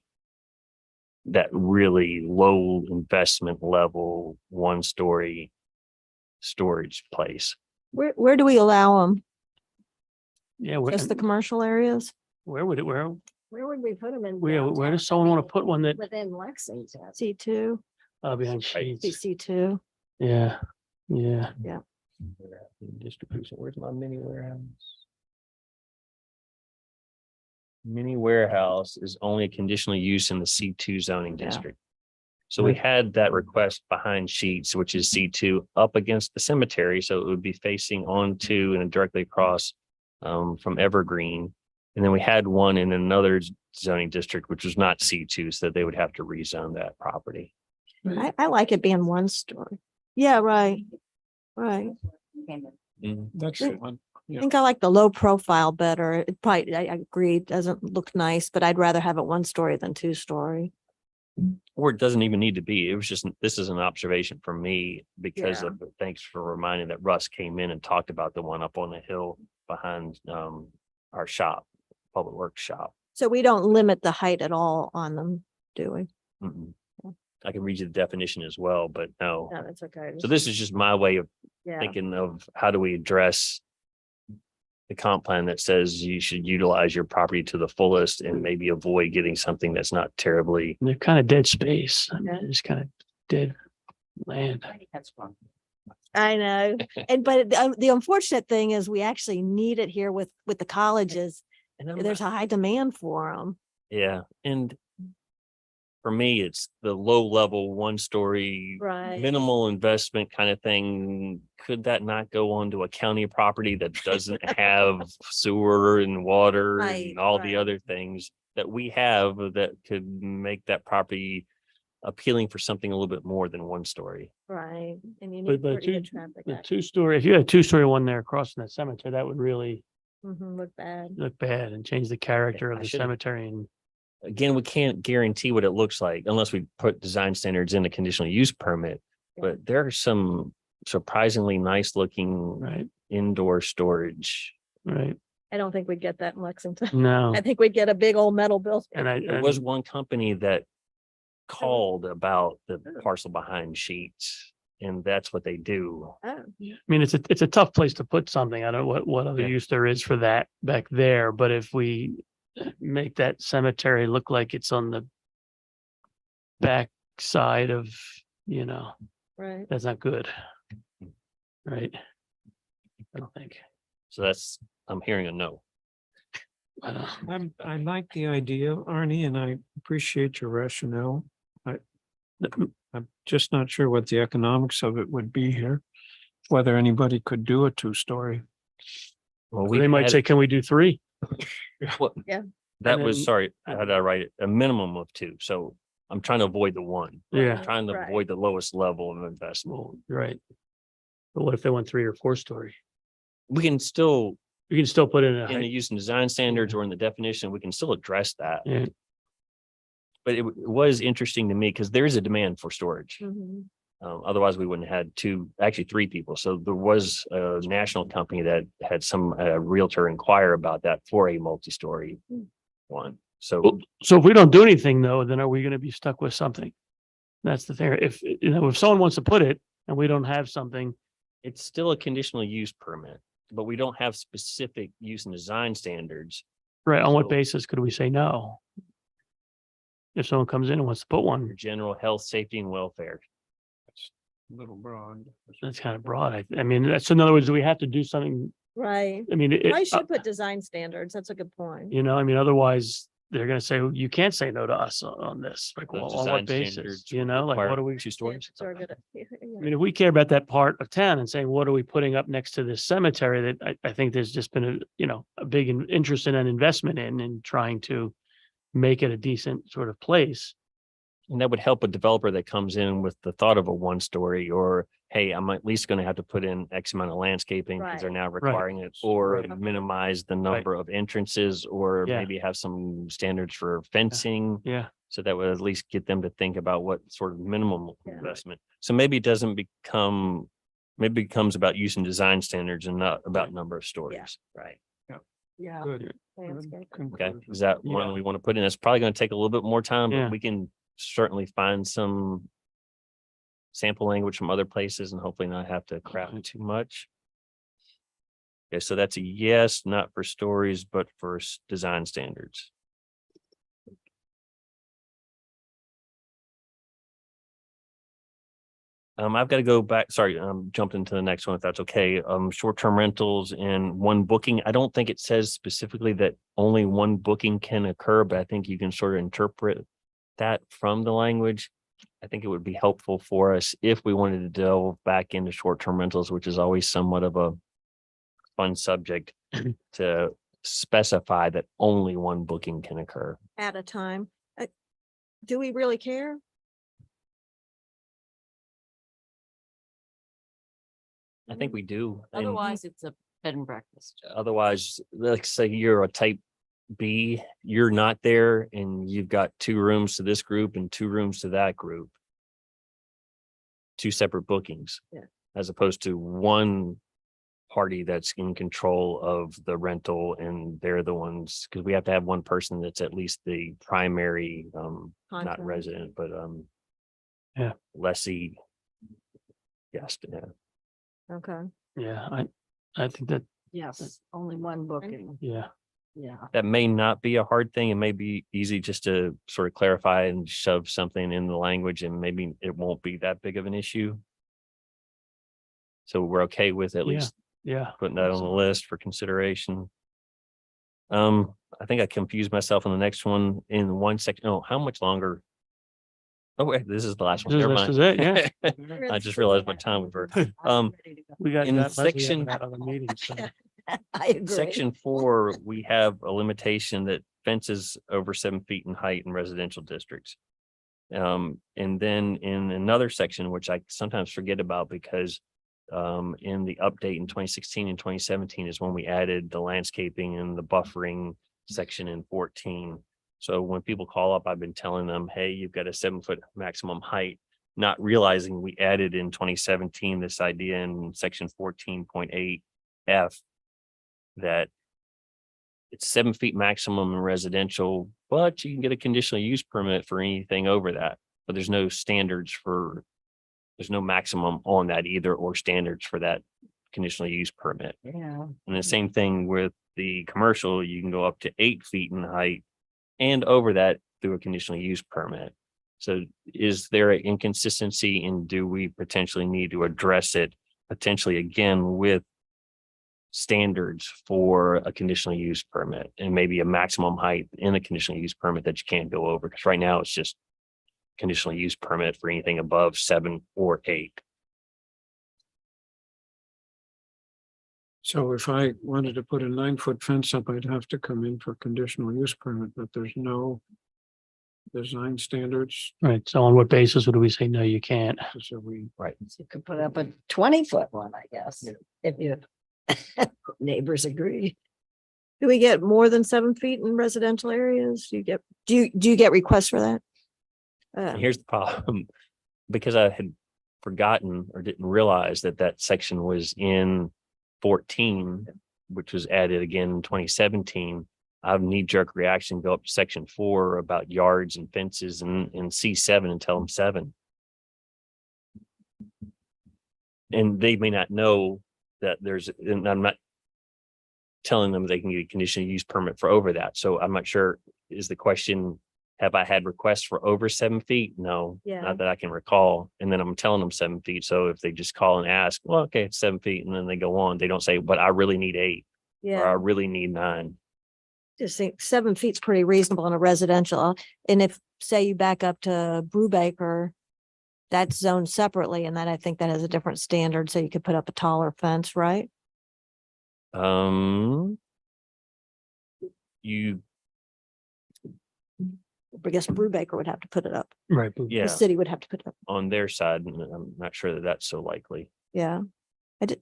that really low investment level 1-story storage place. Where do we allow them? Yeah, Just the commercial areas? where would it, where Where would we put them in? where does someone want to put one that, Within Lexington. C2, behind Sheets? C2. Yeah, yeah. Distribution, where's my mini warehouse? Mini warehouse is only a conditional use in the C2 zoning Yeah. district. So we had that request behind Sheets, which is C2 up against the cemetery. So it would be facing onto and directly across from Evergreen. And then we had one in another zoning district, which was not C2, so they would have to rezone that property. I like it being 1-story. Yeah, right. Right. That's the one. I think I like the low profile better. It probably, I agree, it doesn't look nice, but I'd rather have it 1-story than 2-story. Or it doesn't even need to be. It was just, this is an observation for me because Yeah. of, thanks for reminding that Russ came in and talked about the one up on the hill behind our shop, Public Works shop. So we don't limit the height at all on them, do we? Mm-mm. I can read you the definition as well, but no. No, that's okay. So this is just my way of Yeah, thinking of how do we address the comp plan that says you should utilize your property to the fullest and maybe avoid getting something that's not terribly. They're kind of dead space. I mean, Yeah. it's kind of dead land. I know. And but the unfortunate thing is we actually need it here with the colleges. And I'm There's a high demand for them. Yeah, and for me, it's the low level 1-story, Right. minimal investment kind of thing. Could that not go onto a county property that doesn't have sewer and water Right, and all the right. other things that we have that could make that property appealing for something a little bit more than 1-story? Right. And you But need the pretty good traffic. The access. 2-story, if you had a 2-story one there crossing that cemetery, that would really Look bad. look bad and change the character of I the should've- cemetery. And Again, we can't guarantee what it looks like unless we put design standards in a conditional use permit. But there are some surprisingly nice looking right, indoor storage. right. I don't think we'd get that in Lexington. No, I think we'd get a big old metal building. and There was one company that called about the parcel behind Sheets, and that's what they do. Oh, I mean, it's a tough place to put something. I don't know what other Yeah. use there is for that back there, but if we make that cemetery look like it's on the back side of, right. that's not good. Right? I don't think. So that's, I'm hearing a no. I don't- I like the idea, Arnie, and I appreciate your rationale. I'm just not sure what the economics of it would be here. Whether anybody could do a 2-story. Well, They might say, can we do 3? Yeah. that and was, then- sorry, how did I write it? A minimum of 2. So I'm trying to avoid the 1. Yeah. I'm trying to Right. avoid the lowest level of investment. Well, you're right. But what if they want 3 or 4-story? We can still, You can still put in a in the height. use and design standards or in the definition, we can still address that. Yeah, But it was interesting to me because there is a demand for storage. Mhm. Otherwise, we wouldn't have had 3 people. So there was a national company that had some realtor inquire about that for a multi-story one. So Well, so if we don't do anything though, then are we gonna be stuck with something? That's the thing. If someone wants to put it and we don't have something, it's still a conditional use permit, but we don't have specific use and design standards. right, on what So- basis could we say no? If someone comes in and wants to put For one, general health, safety and welfare. Little broad. That's kind of broad. I mean, that's, in other words, do we have to do something? Right. I mean, I should put design standards. That's a good point. you know, I mean, otherwise they're gonna say, you can't say no to us on this. Like, The well, on design what basis? standards You know, like, require what are we? 2 stories. Standards are good. I mean, if we care about that part of town and saying, what are we putting up next to this cemetery, that I think there's just been a, you know, a big interest in an investment in trying to make it a decent sort of place. And that would help a developer that comes in with the thought of a 1 story, or, hey, I'm at least going to have to put in X amount of landscaping because they're Right. now requiring it, or Right. minimize the number of entrances, or Yeah. maybe have some standards for fencing. Yeah, So that would at least get them to think about what sort of minimum Yeah. investment. So maybe it doesn't become, maybe it becomes about using design standards and not about number of stories. Right. Yeah. Good. Landscape. Okay, is that one Yeah. we want to put in? It's probably going to take a little bit more time, Yeah. but we can certainly find some sample language from other places and hopefully not have to craft too much. Okay, so that's a yes, not for stories, but for design standards. I've got to go back. Sorry, jumped into the next one if that's okay. Short-term rentals and 1 booking. I don't think it says specifically that only 1 booking can occur, but I think you can sort of interpret that from the language. I think it would be helpful for us if we wanted to delve back into short-term rentals, which is always somewhat of a fun subject, to specify that only 1 booking can occur. At a time. Do we really care? I think we do. And Otherwise, it's a bed and breakfast. otherwise, like say you're a type B, you're not there and you've got 2 rooms to this group and 2 rooms to that group. 2 separate bookings. Yeah. As opposed to 1 party that's in control of the rental and they're the ones, because we have to have 1 person that's at least the primary, not Contract. resident, but Yeah. lessee guest. Yeah. Okay. yeah, I think that, Yes, only 1 booking. yeah, Yeah. That may not be a hard thing. It may be easy just to sort of clarify and shove something in the language and maybe it won't be that big of an issue. So we're okay with at Yeah. least yeah. putting that on the list for consideration. I think I confused myself on the next one in 1 section. Oh, how much longer? Oh, wait, this is the last one. This Never is mind. it, yeah. I just realized what time we were. We got In got Leslie having section- that other meeting, so. I agree. Section 4, we have a limitation that fences over 7 feet in height in residential districts. And then in another section, which I sometimes forget about because in the update in 2016 and 2017 is when we added the landscaping and the buffering section in 14. So when people call up, I've been telling them, hey, you've got a 7-foot maximum height, not realizing we added in 2017 this idea in section 14.8 F that it's 7 feet maximum in residential, but you can get a conditional use permit for anything over that. But there's no standards for, there's no maximum on that either or standards for that conditional use permit. Yeah. And the same thing with the commercial, you can go up to 8 feet in height and over that through a conditional use permit. So is there an inconsistency and do we potentially need to address it potentially again with standards for a conditional use permit and maybe a maximum height in a conditional use permit that you can't go over? Because right now it's just conditional use permit for anything above 7 or 8. So if I wanted to put a 9-foot fence up, I'd have to come in for conditional use permit, but there's no design standards. Right, so on what basis would we say, no, you can't? So we, So you could put up a 20-foot one, I guess, if you neighbors agree. Do we get more than 7 feet in residential areas? Do you get requests for that? And here's the problem, because I had forgotten or didn't realize that that section was in 14, which was added again in 2017. I have knee-jerk reaction, go up to section 4 about yards and fences and C7 and tell them 7. And they may not know that there's, and I'm not telling them they can get a conditional use permit for over that. So I'm not sure, is the question, Have I had requests for over 7 feet? No, Yeah. not that I can recall. And then I'm telling them 7 feet. So if they just call and ask, well, okay, it's 7 feet, and then they go on, they don't say, but I really need 8 or I Yeah, really need 9. just think 7 feet's pretty reasonable in a residential. And if, say you back up to Brubaker, that's zoned separately, and that I think that has a different standard, so you could put up a taller fence, right? You, I guess Brubaker would have to put it up. Right. but- yeah, The city would have to put it up. on their side, and I'm not sure that that's so likely. Yeah. I did.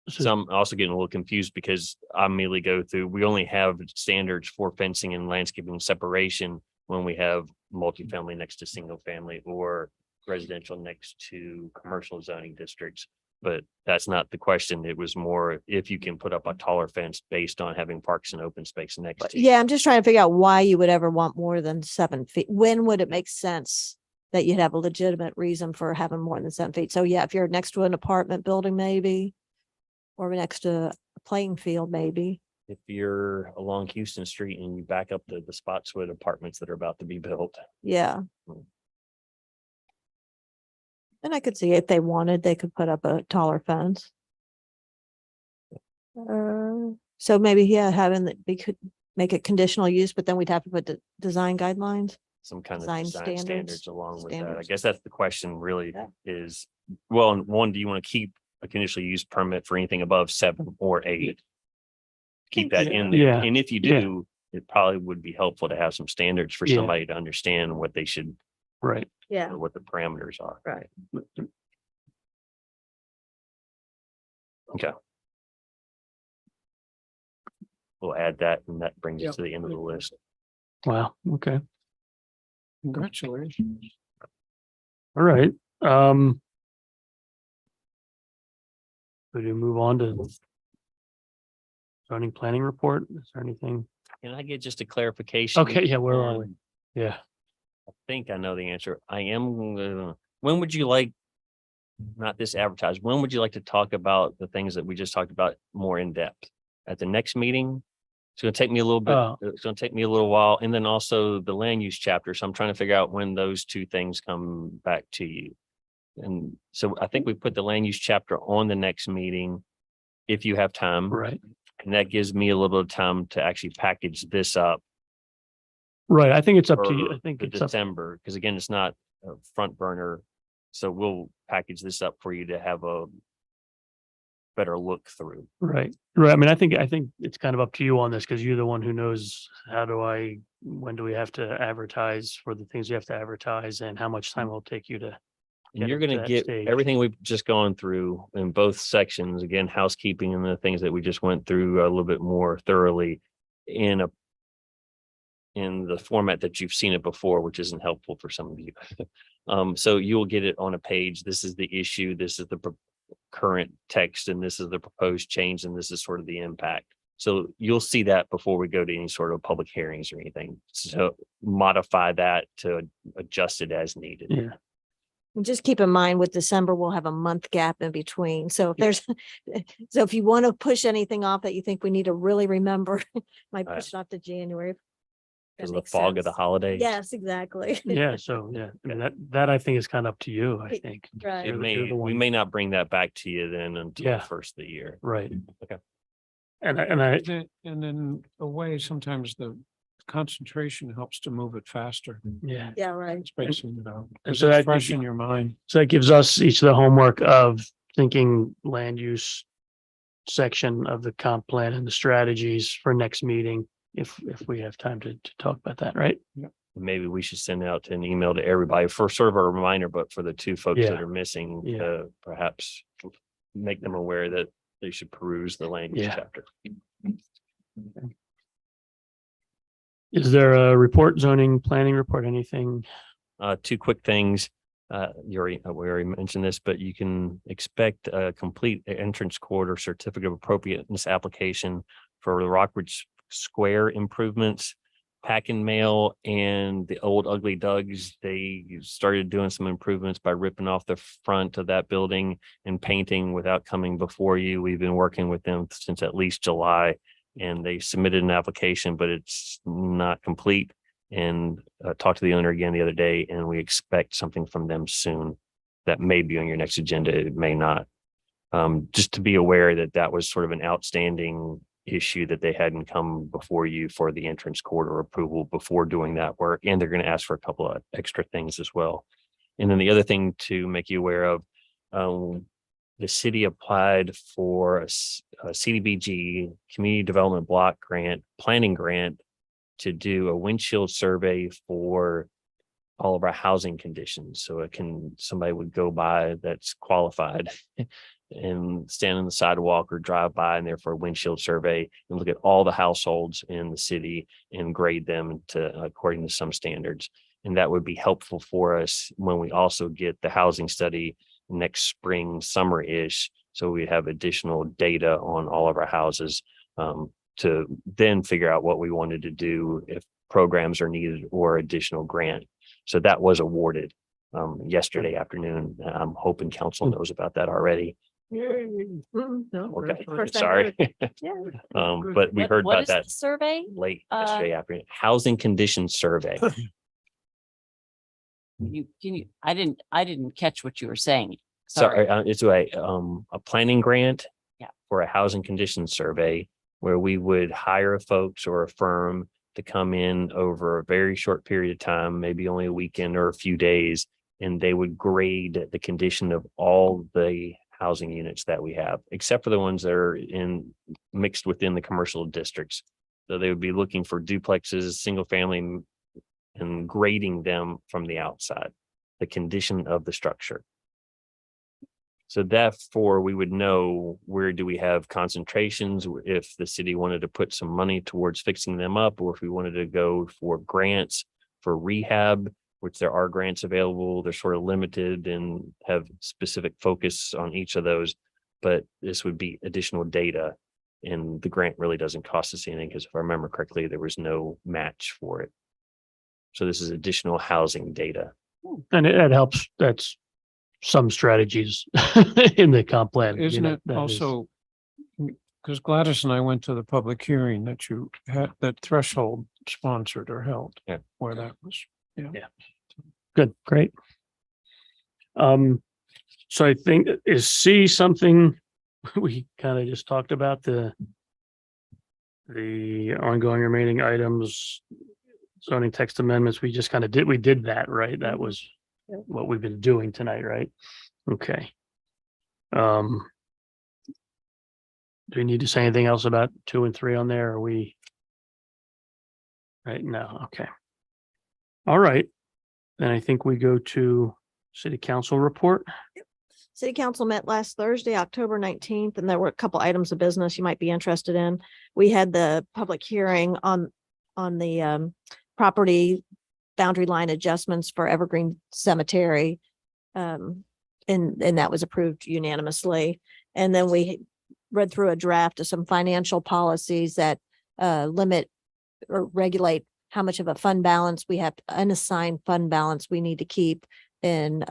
So I'm also getting a little confused because I immediately go through, we only have standards for fencing and landscaping separation when we have multifamily next to single family or residential next to commercial zoning districts. But that's not the question. It was more if you can put up a taller fence based on having parks and open space next to you. Yeah, I'm just trying to figure out why you would ever want more than 7 feet. When would it make sense that you'd have a legitimate reason for having more than 7 feet? So yeah, if you're next to an apartment building, maybe, or next to a playing field, maybe. If you're along Houston Street and you back up to the Spotswood apartments that are about to be built. Yeah. Hmm. And I could see if they wanted, they could put up a taller fence. So maybe, yeah, having that, we could make it conditional use, but then we'd have to put the design guidelines. Some kind of Design design standards, standards along with that. I standards. guess that's the question really Yeah. is, well, and one, do you want to keep a conditional use permit for anything above 7 or 8? Keep that in there. Yeah. And if you Yeah. do, it probably would be helpful to have some standards for Yeah. somebody to understand what they should, Right. Yeah. or what the parameters are. Right. We'll add that and that brings us to the end of the list. Wow. Okay. Congratulations. All right. Could we move on to zoning planning report? Is there anything? Can I get just a clarification? Okay, yeah, where are we? on- Yeah. I think I know the answer. When would you like, not this advertised, when would you like to talk about the things that we just talked about more in depth? At the next meeting? It's gonna take me a little bit, Oh. it's gonna take me a little while, and then also the land use chapter. So I'm trying to figure out when those two things come back to you. And so I think we put the land use chapter on the next meeting, if you have time. Right. And that gives me a little bit of time to actually package this up Right. I think it's up to you. for I think the it's up. December, because again, it's not a front burner. So we'll package this up for you to have a better look through. Right. Right. I mean, I think it's kind of up to you on this because you're the one who knows when do we have to advertise for the things you have to advertise and how much time will it take you to. And Get you're up to gonna that get stage. everything we've just gone through in both sections, again, housekeeping and the things that we just went through a little bit more thoroughly in the format that you've seen it before, which isn't helpful for some of you. So you'll get it on a page. This is the issue. This is the current text, and this is the proposed change, and this is sort of the impact. So you'll see that before we go to any sort of public hearings or anything. So modify that to adjust it as needed. Yeah. And just keep in mind with December, we'll have a month gap in between. So if there's, so if you want to push anything off that you think we need to really remember, might Right. push it off to January. That Because of the makes fog of the sense. holidays. Yes, exactly. Yeah. So, yeah, I mean, that I think is kind of up to you, I think. Right. It You're the we one. may not bring that back to you then until Yeah. the first of the year. Right. Okay. And I, And in a way, sometimes the concentration helps to move it faster. yeah. Yeah, right. Spacing it out. And Because so it's that- fresh in your mind. So that gives us each the homework of thinking land use section of the comp plan and the strategies for next meeting, if we have time to talk about that, right? Maybe we should send out an email to everybody for sort of a reminder, but for the two folks Yeah. that are missing, Yeah. perhaps make them aware that they should peruse the land use Yeah. chapter. Is there a report, zoning, planning report, anything? Two quick things. We already mentioned this, but you can expect a complete entrance corridor certificate of appropriateness application for the Rockridge Square improvements. Pack and Mail and the old Ugly Dugs, they started doing some improvements by ripping off the front of that building and painting without coming before you. We've been working with them since at least July. and they submitted an application, but it's not complete. And talked to the owner again the other day, and we expect something from them soon. That may be on your next agenda. It may not. Just to be aware that that was sort of an outstanding issue that they hadn't come before you for the entrance corridor approval before doing that work. And they're going to ask for a couple of extra things as well. And then the other thing to make you aware of, the city applied for a CDBG Community Development Block Grant, planning grant, to do a windshield survey for all of our housing conditions. So somebody would go by that's qualified and stand on the sidewalk or drive by and therefore a windshield survey and look at all the households in the city and grade them according to some standards. And that would be helpful for us when we also get the housing study next spring, summer-ish. So we have additional data on all of our houses to then figure out what we wanted to do if programs are needed or additional grant. So that was awarded yesterday afternoon. I'm hoping council knows about that already. Okay, First I sorry. Yeah. But we heard What about is that the survey? late yesterday afternoon. Housing condition survey. I didn't catch what you were saying. Sorry, it's a planning grant. Yeah. For a housing condition survey where we would hire folks or a firm to come in over a very short period of time, maybe only a weekend or a few days, and they would grade the condition of all the housing units that we have, except for the ones that are mixed within the commercial districts. So they would be looking for duplexes, single family, and grading them from the outside, the condition of the structure. So therefore, we would know where do we have concentrations, if the city wanted to put some money towards fixing them up, or if we wanted to go for grants for rehab, which there are grants available. They're sort of limited and have specific focus on each of those. But this would be additional data. And the grant really doesn't cost us anything because if I remember correctly, there was no match for it. So this is additional housing data. And it helps. That's some strategies in the comp plan. you Isn't know, it that is- also, because Gladys and I went to the public hearing that you had, that Threshold sponsored or held. Yeah. Where that was, Good, great. So I think is C something we kind of just talked about the ongoing remaining items, zoning text amendments. We just kind of we did that, right? That was what we've been doing tonight, right? Okay. Do we need to say anything else about 2 and 3 on there? Are we? Right now, okay. All right. Then I think we go to city council report. City Council met last Thursday, October 19th, and there were a couple items of business you might be interested in. We had the public hearing on the property boundary line adjustments for Evergreen Cemetery. And that was approved unanimously. And then we read through a draft of some financial policies that limit or regulate how much of a fund balance we have, unassigned fund balance we need to keep, and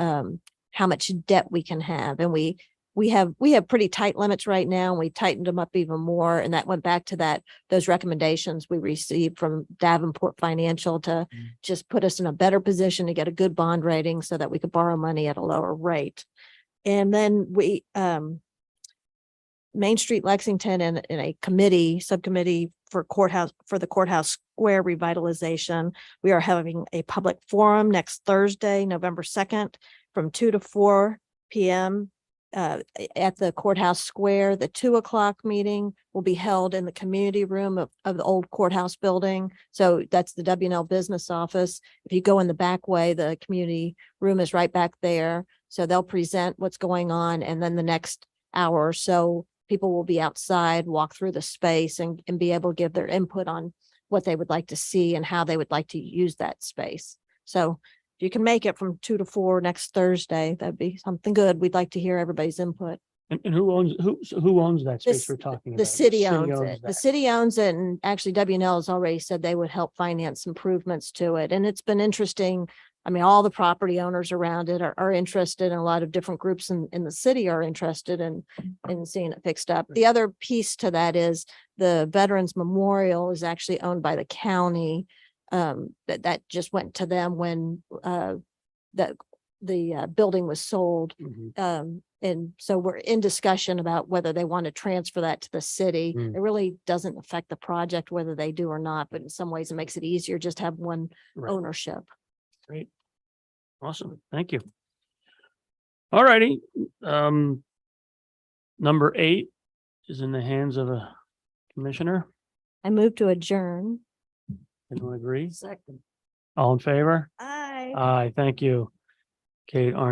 how much debt we can have. And we have pretty tight limits right now, and we tightened them up even more. And that went back to those recommendations we received from Davenport Financial to just put us in a better position to get a good bond rating so that we could borrow money at a lower rate. And then we Main Street Lexington in a subcommittee for the courthouse square revitalization. We are having a public forum next Thursday, November 2nd, from 2 to 4 p.m. At the courthouse square. The 2 o'clock meeting will be held in the community room of the old courthouse building. So that's the W&L business office. If you go in the back way, the community room is right back there. So they'll present what's going on. And then the next hour or so, people will be outside, walk through the space and be able to give their input on what they would like to see and how they would like to use that space. So if you can make it from 2 to 4 next Thursday, that'd be something good. We'd like to hear everybody's input. And who owns that space This- we're talking about? The city owns it. that. The city owns it, and actually W&L has already said they would help finance improvements to it. And it's been interesting I mean, all the property owners around it are interested, and a lot of different groups in the city are interested in seeing it fixed up. The other piece to that is the Veterans Memorial is actually owned by the county. That just went to them when the building was sold. Mhm. And so we're in discussion about whether they want to transfer that to the city. Mm. It really doesn't affect the project whether they do or not, but in some ways it makes it easier just to have one Right. ownership. Great. Awesome. Thank you. All righty. Number 8 is in the hands of a commissioner. I move to adjourn. Anyone agree? Second. All in favor? Aye. Aye, thank you. Kate, Arnie.